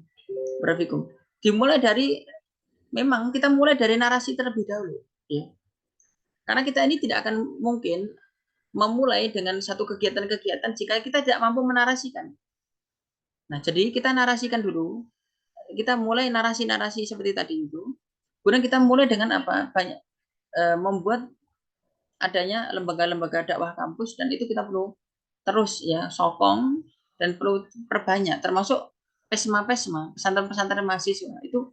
Barafikum. Dimulai dari memang kita mulai dari narasi terlebih dahulu, ya. Karena kita ini tidak akan mungkin memulai dengan satu kegiatan-kegiatan jika kita tidak mampu menarasikan. Nah, jadi kita narasikan dulu, kita mulai narasi-narasi seperti tadi itu. Kemudian kita mulai dengan apa? Banyak membuat adanya lembaga-lembaga dakwah kampus dan itu kita perlu terus ya sokong dan perlu perbanyak termasuk pesma-pesma pesantren-pesantren mahasiswa itu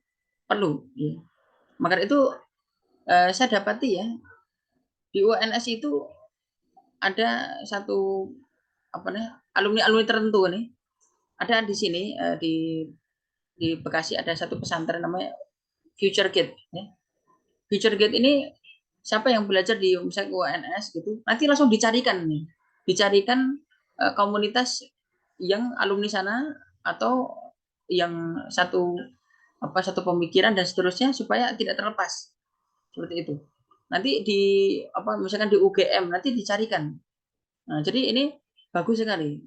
perlu ya. Maka itu saya dapati ya di UNS itu ada satu apa nih alumni-alumni tertentu nih ada di sini di Bekasi ada satu pesantren namanya Future Gate ya. Future Gate ini siapa yang belajar di misalnya UNS gitu nanti langsung dicarikan nih dicarikan komunitas yang alumni sana atau yang satu pemikiran dan seterusnya supaya tidak terlepas seperti itu nanti di apa misalkan di UGM nanti dicarikan. Nah, jadi ini bagus sekali.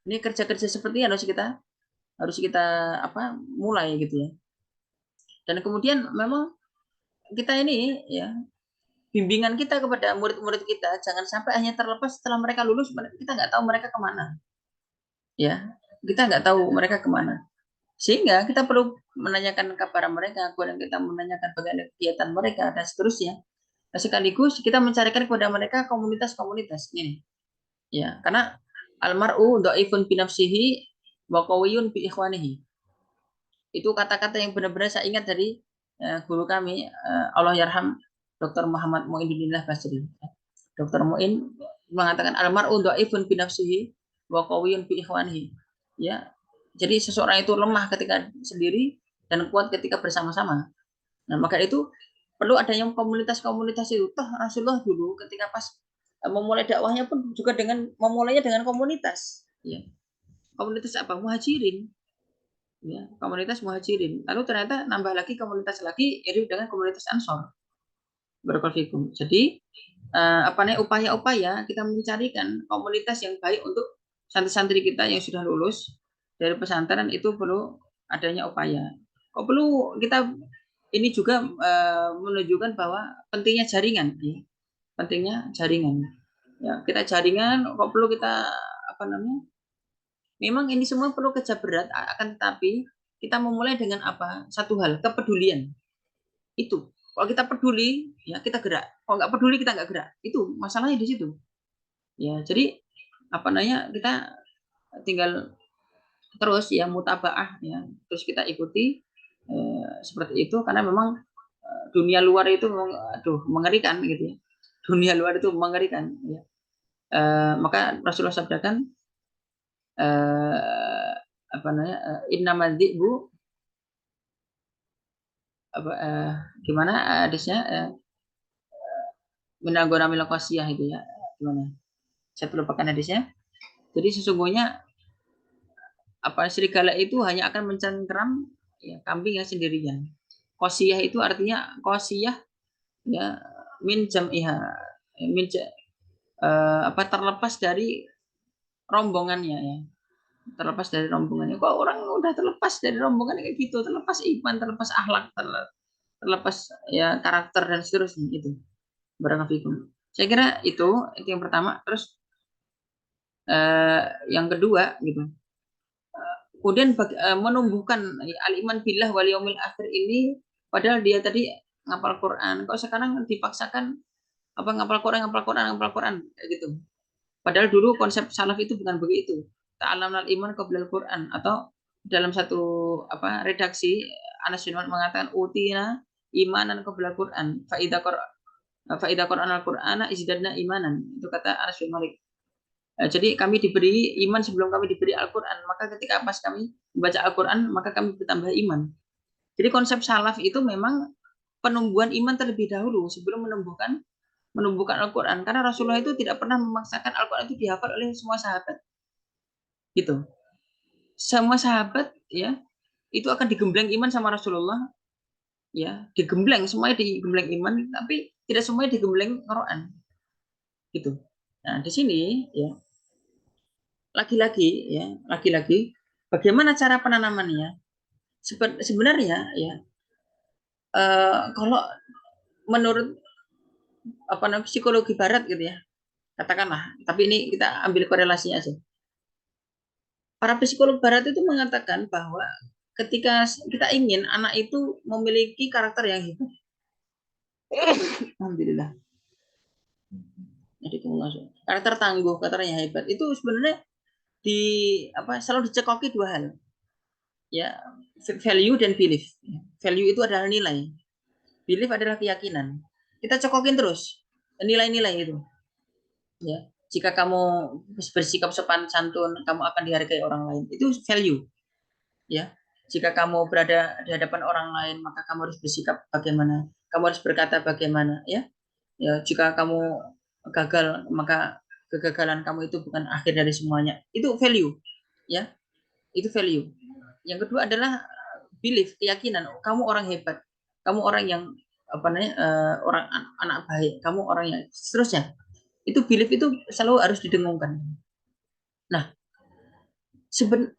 Ini kerja-kerja seperti ini harus kita apa mulai gitu ya. Dan kemudian memang kita ini ya bimbingan kita kepada murid-murid kita jangan sampai hanya terlepas setelah mereka lulus kita nggak tahu mereka kemana ya kita nggak tahu mereka kemana sehingga kita perlu menanyakan kabar mereka kemudian kita menanyakan bagaimana kegiatan mereka dan seterusnya. Nah, sekaligus kita mencarikan kepada mereka komunitas-komunitas ini ya karena almaru dhaifun binafsihi wa qawiyun bi ikhwanihi. Itu kata-kata yang benar-benar saya ingat dari guru kami, Allah yarham, Dr. Muhammad Mu'inudillah Basri. Dr. Mu'in mengatakan almar'u dhaifun bi nafsihi wa qawiyun bi ikhwanihi. Ya. Jadi seseorang itu lemah ketika sendiri dan kuat ketika bersama-sama. Nah, maka itu perlu adanya komunitas-komunitas itu. Toh Rasulullah dulu ketika pas memulai dakwahnya pun juga dengan memulainya dengan komunitas. Ya. Komunitas apa? Muhajirin. Ya, komunitas muhajirin. Lalu ternyata nambah lagi komunitas lagi, yaitu dengan komunitas ansor. Barakallahu. Jadi upaya-upaya kita mencarikan komunitas yang baik untuk santri-santri kita yang sudah lulus dari pesantren itu perlu adanya upaya. Kok perlu kita ini juga menunjukkan bahwa pentingnya jaringan, ya. Pentingnya jaringan. Ya, kita jaringan kok perlu kita apa namanya? Memang ini semua perlu kerja berat, akan tetapi kita memulai dengan apa? Satu hal, kepedulian. Itu. Kalau kita peduli, ya kita gerak. Kalau nggak peduli, kita nggak gerak. Itu masalahnya di situ. Ya, jadi apa namanya? Kita tinggal terus ya mutabaah ya. Terus kita ikuti seperti itu karena memang dunia luar itu mengerikan gitu ya. Dunia luar itu mengerikan ya. Maka Rasulullah sabdakan apa namanya? Innamal dzi'bu apa gimana hadisnya minagona milakosiyah itu ya gimana saya lupakan hadisnya. Jadi sesungguhnya apa serigala itu hanya akan mencengkeram ya, kambing yang sendirian. Kosiyah itu artinya kosiyah ya min jam'iha min apa terlepas dari rombongannya ya. Terlepas dari rombongannya. Kok orang udah terlepas dari rombongannya kayak gitu, terlepas iman, terlepas akhlak, terlepas ya karakter dan seterusnya itu. Barakallahu. Saya kira itu yang pertama. Terus yang kedua gitu. Kemudian menumbuhkan al-iman billah wal yaumil akhir ini padahal dia tadi ngapal Quran. Kok sekarang dipaksakan apa ngapal Quran kayak gitu. Padahal dulu konsep salaf itu bukan begitu. Ta'allamnal iman qablal Quran atau dalam satu apa redaksi Anas bin Malik mengatakan utina imanan qablal Quran fa idza qara'na al-Qur'ana izdadna imanan. Itu kata Anas bin Malik. Jadi kami diberi iman sebelum kami diberi Al-Quran. Maka ketika pas kami membaca Al-Quran, maka kami bertambah iman. Jadi konsep salaf itu memang penumbuhan iman terlebih dahulu sebelum menumbuhkan Al-Quran. Karena Rasulullah itu tidak pernah memaksakan Al-Quran itu dihafal oleh semua sahabat. Gitu. Semua sahabat ya itu akan digembleng iman sama Rasulullah. Ya, digembleng, semuanya digembleng iman, tapi tidak semuanya digembleng Quran. Gitu. Nah, di sini ya lagi-lagi bagaimana cara penanamannya sebenarnya ya kalau menurut apa namanya psikologi barat gitu ya katakanlah tapi ini kita ambil korelasinya aja para psikolog barat itu mengatakan bahwa ketika kita ingin anak itu memiliki karakter yang hebat alhamdulillah jadi karakter tangguh karakternya hebat itu sebenarnya di apa selalu dicekoki dua hal ya value dan belief. Value itu adalah nilai, belief adalah keyakinan. Kita cokokin terus nilai-nilai itu. Ya, jika kamu bersikap sopan santun, kamu akan dihargai orang lain. Itu value. Ya, jika kamu berada di hadapan orang lain, maka kamu harus bersikap bagaimana. Kamu harus berkata bagaimana. Ya, ya jika kamu gagal, maka kegagalan kamu itu bukan akhir dari semuanya. Itu value. Ya, itu value. Yang kedua adalah belief, keyakinan. Kamu orang hebat, kamu orang yang apa namanya orang anak baik, kamu orang yang seterusnya. Itu belief itu selalu harus didengungkan. Nah,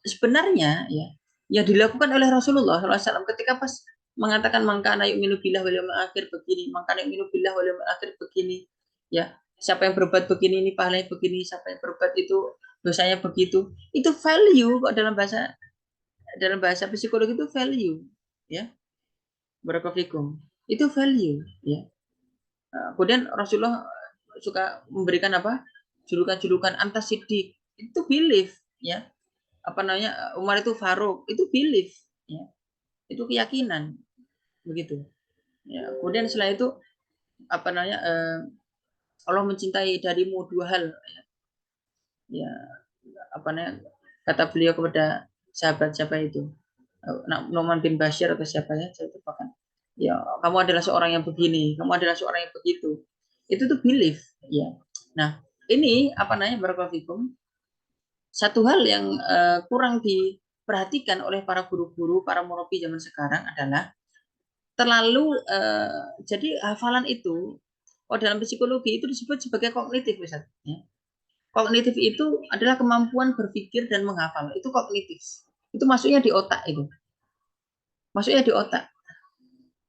sebenarnya ya yang dilakukan oleh Rasulullah SAW ketika pas mengatakan mangkana yu'minu billah wal yawmil akhir begini, mangkana yu'minu billah wal yawmil akhir begini, ya siapa yang berbuat begini ini pahalanya begini, siapa yang berbuat itu dosanya begitu, itu value kok dalam bahasa psikologi itu value ya barakallahu itu value ya kemudian Rasulullah suka memberikan apa julukan-julukan antasidik itu belief ya Umar itu Faruk, itu belief, ya. Itu keyakinan, begitu. Ya, kemudian setelah itu Allah mencintai darimu 2 hal, ya. Kata beliau kepada sahabat siapa itu, Nu'man bin Bashir atau siapa ya, saya lupakan. Ya, kamu adalah seorang yang begini, kamu adalah seorang yang begitu. Itu tuh belief, ya. Nah, ini barakallahu fikum, satu hal yang kurang diperhatikan oleh para guru-guru, para murabi zaman sekarang adalah terlalu jadi hafalan itu, dalam psikologi itu disebut sebagai kognitif, Ustaz, ya. Kognitif itu adalah kemampuan berpikir dan menghafal. Itu kognitif. Itu masuknya di otak itu. Masuknya di otak,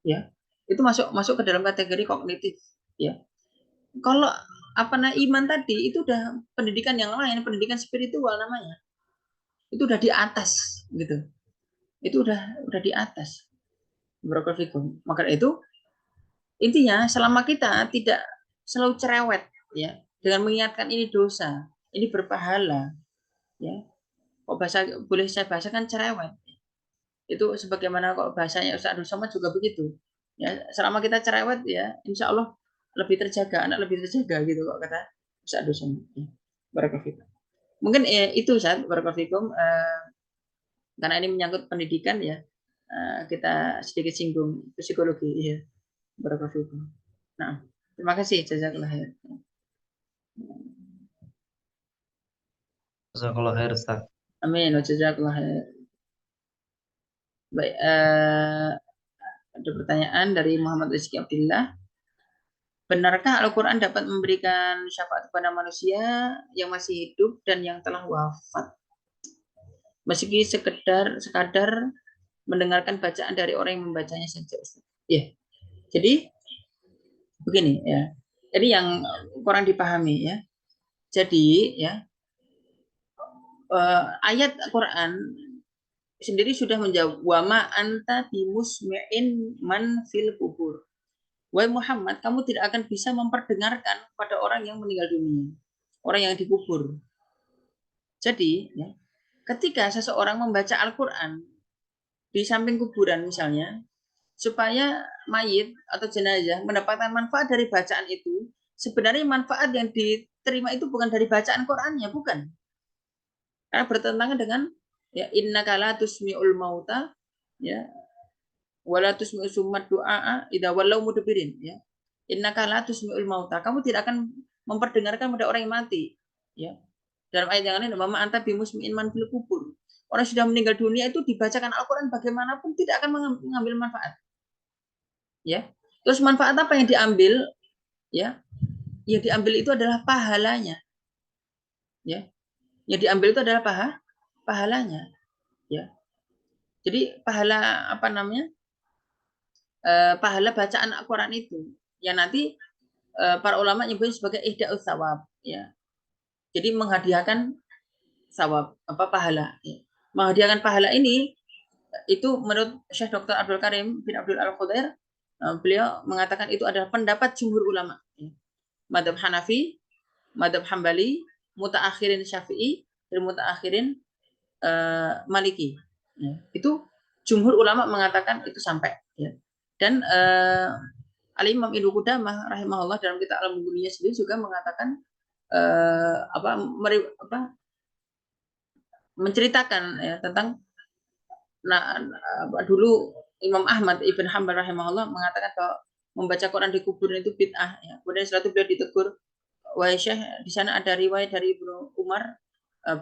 ya. Itu masuk ke dalam kategori kognitif, ya. Kalau iman tadi itu udah pendidikan yang lain, pendidikan spiritual namanya. Itu udah di atas gitu. Itu udah di atas. Barakallahu. Maka itu intinya selama kita tidak selalu cerewet, ya, dengan mengingatkan ini dosa, ini berpahala, ya. Kok boleh saya bahasakan cerewet. Itu sebagaimana kok bahasanya Ustaz Abdul Somad juga begitu. Ya, selama kita cerewet, ya, insya Allah lebih terjaga, anak lebih terjaga gitu kok kata Ustaz Abdul Somad. Ya. Barakallahu. Mungkin itu Ustaz, barakallahu, karena ini menyangkut pendidikan, ya. Kita sedikit singgung psikologi, ya. Barakallahu. Nah, terima kasih, jazakallah khair. Jazakallah khair, Ustaz. Amin, jazakallah khair. Baik, ada pertanyaan dari Muhammad Rizky Abdillah. Benarkah Al-Quran dapat memberikan syafaat kepada manusia yang masih hidup dan yang telah wafat, meski sekadar mendengarkan bacaan dari orang yang membacanya saja? Ya, jadi begini, ya. Jadi yang kurang dipahami, ya. Jadi, ya, ayat Quran sendiri sudah menjawab, wa ma anta bimusmi'in man fil kubur. Wahai Muhammad, kamu tidak akan bisa memperdengarkan pada orang yang meninggal dunia, orang yang dikubur. Jadi, ya, ketika seseorang membaca Al-Quran di samping kuburan misalnya, supaya mayit atau jenazah mendapatkan manfaat dari bacaan itu, sebenarnya manfaat yang diterima itu bukan dari bacaan Qurannya, bukan. Karena bertentangan dengan, ya, innaka la tusmi'ul mauta, ya, wala tusmi'u summat du'a idza wallau mudbirin, ya. Innaka la tusmi'ul mauta, kamu tidak akan memperdengarkan pada orang yang mati, ya. Dalam ayat yang lain, mama anta bimusmi'in man fil kubur. Orang sudah meninggal dunia itu dibacakan Al-Quran bagaimanapun tidak akan mengambil manfaat, ya. Terus manfaat apa yang diambil, ya? Yang diambil itu adalah pahalanya, ya. Yang diambil itu adalah pahalanya, ya. Jadi pahala pahala bacaan Al-Quran itu, ya, nanti para ulama nyebutnya sebagai ihda'us sawab, ya. Jadi menghadiahkan sawab, pahala, ya. Menghadiahkan pahala ini itu menurut Syekh Dr. Abdul Karim bin Abdul Al-Khudair, beliau mengatakan itu adalah pendapat jumhur ulama, ya. Madhab Hanafi, madhab Hambali, mutaakhirin Syafi'i, dan mutaakhirin Maliki, ya. Itu jumhur ulama mengatakan itu sampai, ya. Dan Al-Imam Ibnu Qudamah rahimahullah dalam kitab Al-Mughni sendiri juga mengatakan menceritakan, ya, tentang dulu Imam Ahmad Ibn Hanbal rahimahullah mengatakan bahwa membaca Quran di kuburan itu bid'ah, ya. Kemudian setelah itu beliau ditegur, wahai Syekh, di sana ada riwayat dari Ibnu Umar,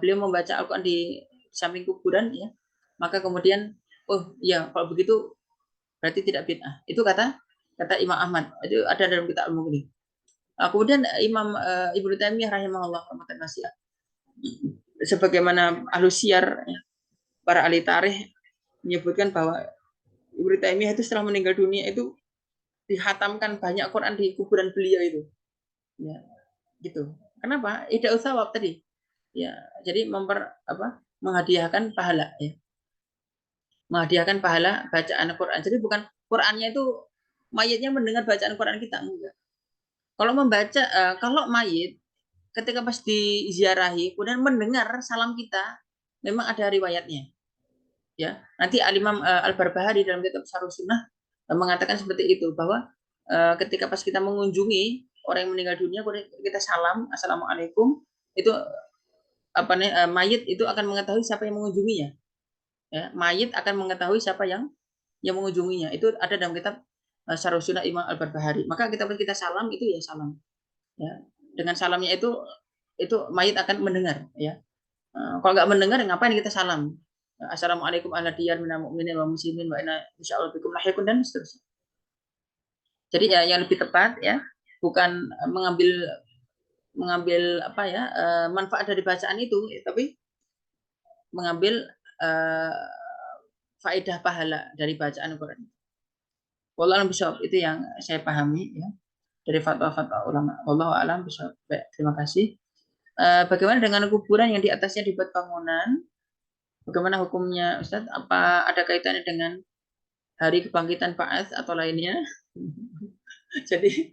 beliau membaca Al-Quran di samping kuburan, ya. Maka kemudian, oh ya, kalau begitu berarti tidak bid'ah. Itu kata Imam Ahmad. Itu ada dalam kitab Al-Mughni. Kemudian Imam Ibnu Taimiyah rahimahullah rahmatan wasi'ah, sebagaimana ahlu syiar, ya, para ahli tarikh menyebutkan bahwa Ibnu Taimiyah itu setelah meninggal dunia itu dihatamkan banyak Quran di kuburan beliau itu, ya, gitu. Kenapa? Ihda'us sawab tadi, ya. Jadi menghadiahkan pahala, ya. Menghadiahkan pahala bacaan Quran. Jadi bukan Qurannya itu mayitnya mendengar bacaan Quran kita, enggak. Kalau membaca, kalau mayit ketika pas diziarahi kemudian mendengar salam kita, memang ada riwayatnya. Ya, nanti Al-Imam Al-Barbahari dalam kitab Syarh Sunnah mengatakan seperti itu, bahwa ketika pas kita mengunjungi orang yang meninggal dunia, kita salam assalamualaikum, itu apa nih, mayit itu akan mengetahui siapa yang mengunjunginya. Ya, mayit akan mengetahui siapa yang mengunjunginya. Itu ada dalam kitab Syarh Sunnah Imam Al-Barbahari. Maka kita salam itu ya salam. Ya, dengan salamnya itu mayit akan mendengar. Ya, kalau nggak mendengar, ngapain kita salam? Assalamualaikum ala diyar minal mu'minin wa muslimin wa inna insyaallah bikum lahiqun, dan seterusnya. Jadi ya yang lebih tepat ya, bukan mengambil apa ya, manfaat dari bacaan itu, tapi mengambil faedah pahala dari bacaan Quran. Wallahu a'lam bishawab, itu yang saya pahami ya dari fatwa-fatwa ulama. Wallahu a'lam bishawab. Baik, terima kasih. Bagaimana dengan kuburan yang di atasnya dibuat bangunan? Bagaimana hukumnya, Ustadz? Apa ada kaitannya dengan hari kebangkitan Ba'ats atau lainnya? Jadi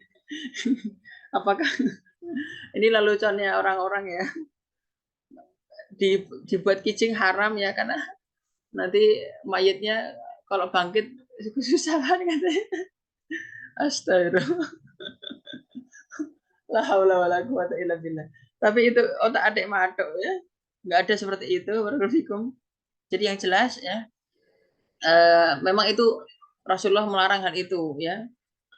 apakah ini leluconnya orang-orang ya, dibuat kicing haram ya, karena nanti mayatnya kalau bangkit kesusahan katanya. Astagfirullah. La haula wala quwata illa billah. Tapi itu otak adik matok ya. Nggak ada seperti itu, barakallahu. Jadi yang jelas ya, memang itu Rasulullah melarang hal itu ya.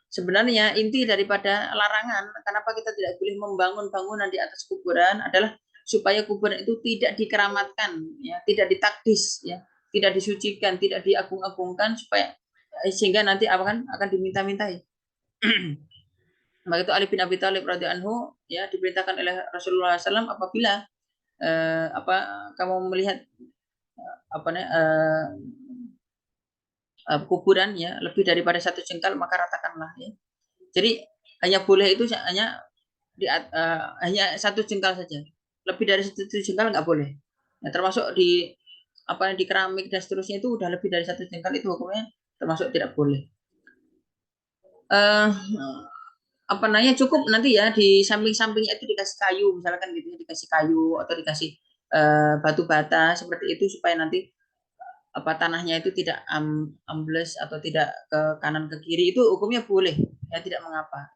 Sebenarnya inti daripada larangan kenapa kita tidak boleh membangun bangunan di atas kuburan adalah supaya kuburan itu tidak dikeramatkan ya, tidak ditakdis ya, tidak disucikan, tidak diagung-agungkan, supaya sehingga nanti akan diminta-mintai. Maka itu Ali bin Abi Thalib radhiyallahu anhu ya diperintahkan oleh Rasulullah SAW, apabila kamu melihat kuburan ya lebih daripada satu jengkal, maka ratakanlah ya. Jadi hanya boleh itu hanya satu jengkal saja. Lebih dari satu jengkal nggak boleh. Nah, termasuk di keramik dan seterusnya itu udah lebih dari satu jengkal, itu hukumnya termasuk tidak boleh. Cukup nanti ya di samping-sampingnya itu dikasih kayu, misalkan gitu ya, dikasih kayu atau dikasih batu bata seperti itu, supaya nanti tanahnya itu tidak ambles atau tidak ke kanan ke kiri, itu hukumnya boleh ya, tidak mengapa.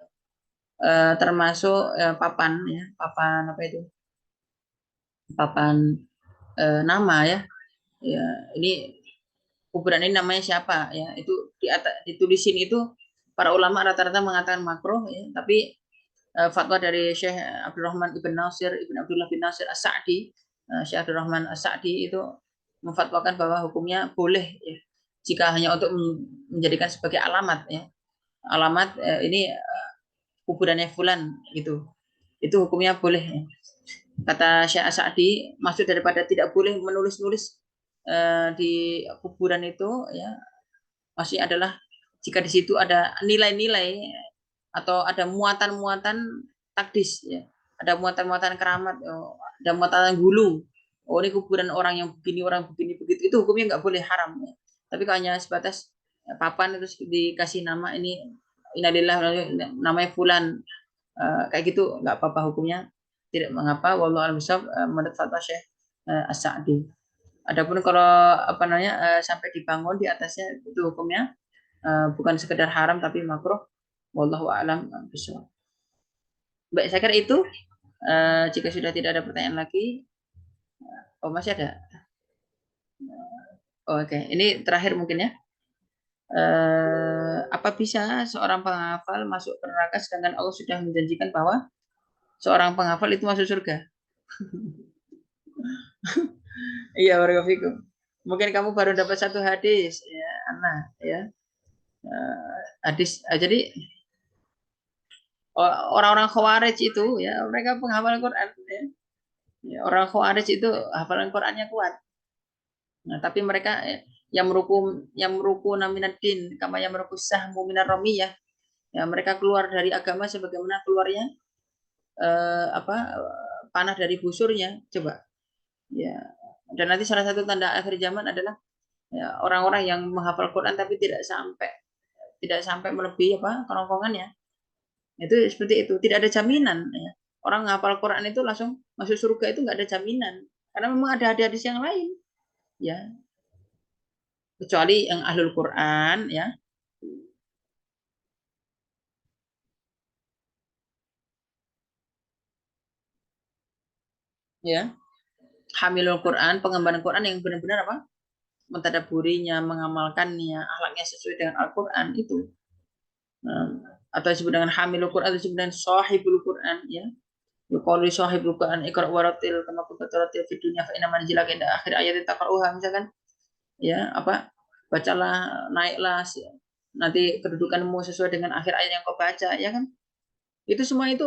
Termasuk papan nama ya, ini kuburan ini namanya siapa ya, itu ditulisin, itu para ulama rata-rata mengatakan makruh ya, tapi fatwa dari Syekh Abdurrahman ibn Abdullah bin Nasir As-Sa'di, Syekh Abdurrahman As-Sa'di itu memfatwakan bahwa hukumnya boleh ya, jika hanya untuk menjadikan sebagai alamat ya, ini kuburannya fulan gitu, itu hukumnya boleh ya. Kata Syekh As-Sa'di, maksud daripada tidak boleh menulis-nulis di kuburan itu ya, masih adalah jika di situ ada nilai-nilai atau ada muatan-muatan takdis ya, ada muatan-muatan keramat, ada muatan gulu, ini kuburan orang yang begini, orang begini begitu, itu hukumnya nggak boleh, haram ya. Tapi kalau hanya sebatas papan itu dikasih nama, ini innalillah namanya fulan, kayak gitu nggak apa-apa, hukumnya tidak mengapa. Wallahu a'lam bishawab, menurut fatwa Syekh As-Sa'di. Adapun kalau sampai dibangun di atasnya, itu hukumnya bukan sekedar haram tapi makruh. Wallahu a'lam bishawab. Baik, saya kira itu. Jika sudah tidak ada pertanyaan lagi, masih ada. Oke, ini terakhir mungkin ya. Apa bisa seorang penghafal masuk ke neraka sedangkan Allah sudah menjanjikan bahwa seorang penghafal itu masuk surga? Iya, barakallahu. Mungkin kamu baru dapat satu hadis ya, Ana ya. Hadis, jadi orang-orang Khawarij itu ya, mereka penghafal Quran ya. Ya, orang Khawarij itu hafalan Qurannya kuat. Nah, tapi mereka yang meruku naminatin kama yang meruku sahmu minar ramiyah. Ya, mereka keluar dari agama sebagaimana keluarnya panah dari busurnya. Coba. Ya. Dan nanti salah satu tanda akhir zaman adalah ya, orang-orang yang menghafal Quran tapi tidak sampai melebihi kerongkongannya. Itu seperti itu, tidak ada jaminan ya. Orang menghafal Quran itu langsung masuk surga, itu nggak ada jaminan. Karena memang ada hadis yang lain, ya. Kecuali yang ahlul Quran, ya. Ya, hamilul Quran, pengembangan Quran yang benar-benar apa? Mentadaburinya, mengamalkannya, akhlaknya sesuai dengan Al-Quran itu. Atau disebut dengan hamilul Quran, atau disebut dengan sahibul Quran, ya. Yuqalu sahibul Quran iqra waratil kama kunta taratil fid dunya fa inna manzilaka inda akhir ayat taqra'uha, misalkan, ya, apa? Bacalah, naiklah nanti kedudukanmu sesuai dengan akhir ayat yang kau baca, ya kan? Itu semua itu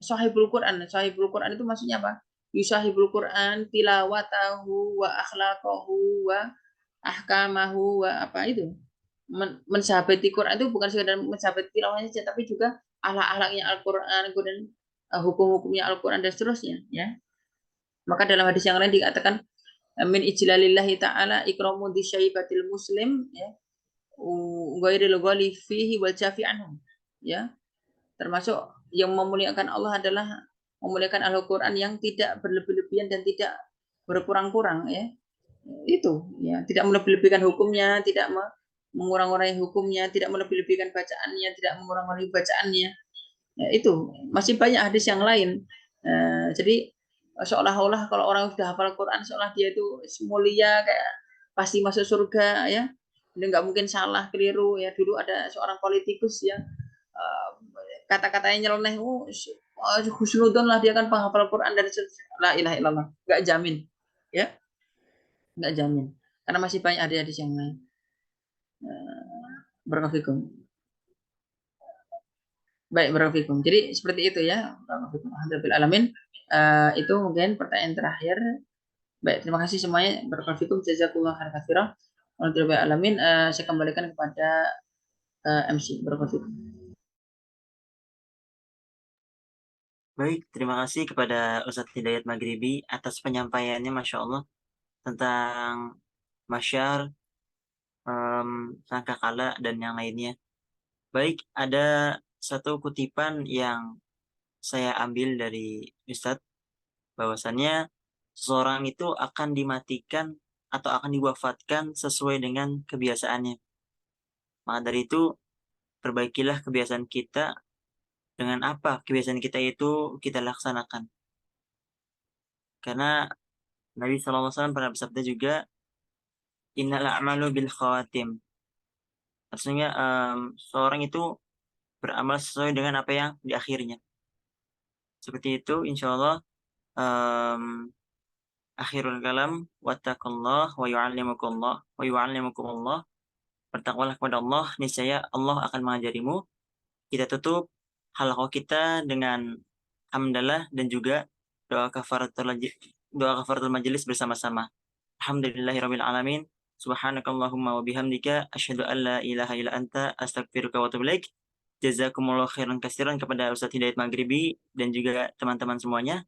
sahibul Quran. Sahibul Quran itu maksudnya apa? Yusahibul Quran tilawatahu wa akhlaqahu wa ahkamahu wa apa itu? Mensahabati Quran itu bukan sekedar mensahabati tilawahnya saja, tapi juga akhlak-akhlaknya Al-Quran, kemudian hukum-hukumnya Al-Quran dan seterusnya, ya. Maka dalam hadis yang lain dikatakan min ijlalillahi ta'ala ikramu disyaibatil muslim, ya, ghairil ghali fihi wal jafi anhu, ya. Termasuk yang memuliakan Allah adalah memuliakan Al-Quran yang tidak berlebih-lebihan dan tidak berkurang-kurang, ya. Itu, ya, tidak melebih-lebihkan hukumnya, tidak mengurang-urangi hukumnya, tidak melebih-lebihkan bacaannya, tidak mengurang-urangi bacaannya. Ya, itu masih banyak hadis yang lain. Jadi seolah-olah kalau orang sudah hafal Quran seolah dia itu mulia, kayak pasti masuk surga, ya. Dia nggak mungkin salah, keliru, ya. Dulu ada seorang politikus yang kata-katanya nyeleneh, husnudon lah, dia kan penghafal Quran dari la ilaha illallah. Nggak jamin, ya, nggak jamin, karena masih banyak hadis-hadis yang lain. Barakallahu. Baik, barakallahu. Jadi seperti itu, ya. Alhamdulillah alamin. Itu mungkin pertanyaan terakhir. Baik, terima kasih semuanya. Barakallahu. Jazakumullah khairan katsira. Alhamdulillah alamin. Saya kembalikan kepada MC. Barakallahu. Baik, terima kasih kepada Ustadz Hidayat Maghribi atas penyampaiannya, Masya Allah, tentang masyar, sangkakala, dan yang lainnya. Baik, ada satu kutipan yang saya ambil dari Ustadz, bahwasannya seseorang itu akan dimatikan atau akan diwafatkan sesuai dengan kebiasaannya. Maka dari itu, perbaikilah kebiasaan kita. Dengan apa kebiasaan kita itu kita laksanakan. Karena Nabi SAW pernah bersabda juga, innal a'malu bil khawatim. Artinya seorang itu beramal sesuai dengan apa yang di akhirnya. Seperti itu, insya Allah. Akhirul kalam, wattaqullah wa yu'allimukumullah wa yu'allimukumullah. Bertakwalah kepada Allah, niscaya Allah akan mengajarimu. Kita tutup halaqah kita dengan hamdalah dan juga doa kafaratul majelis bersama-sama. Alhamdulillahirabbil alamin. Subhanakallahumma wa bihamdika asyhadu an la ilaha illa anta astaghfiruka wa atubu ilaik. Jazakumullahu khairan katsiran kepada Ustadz Hidayat Maghribi dan juga teman-teman semuanya.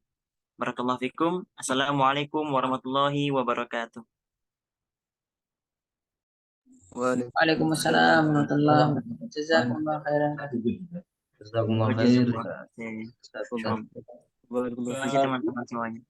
Barakallahu fikum. Assalamualaikum warahmatullahi wabarakatuh. Waalaikumsalam warahmatullahi wabarakatuh. Jazakumullah khairan. Jazakumullah khair. Terima kasih teman-teman semuanya.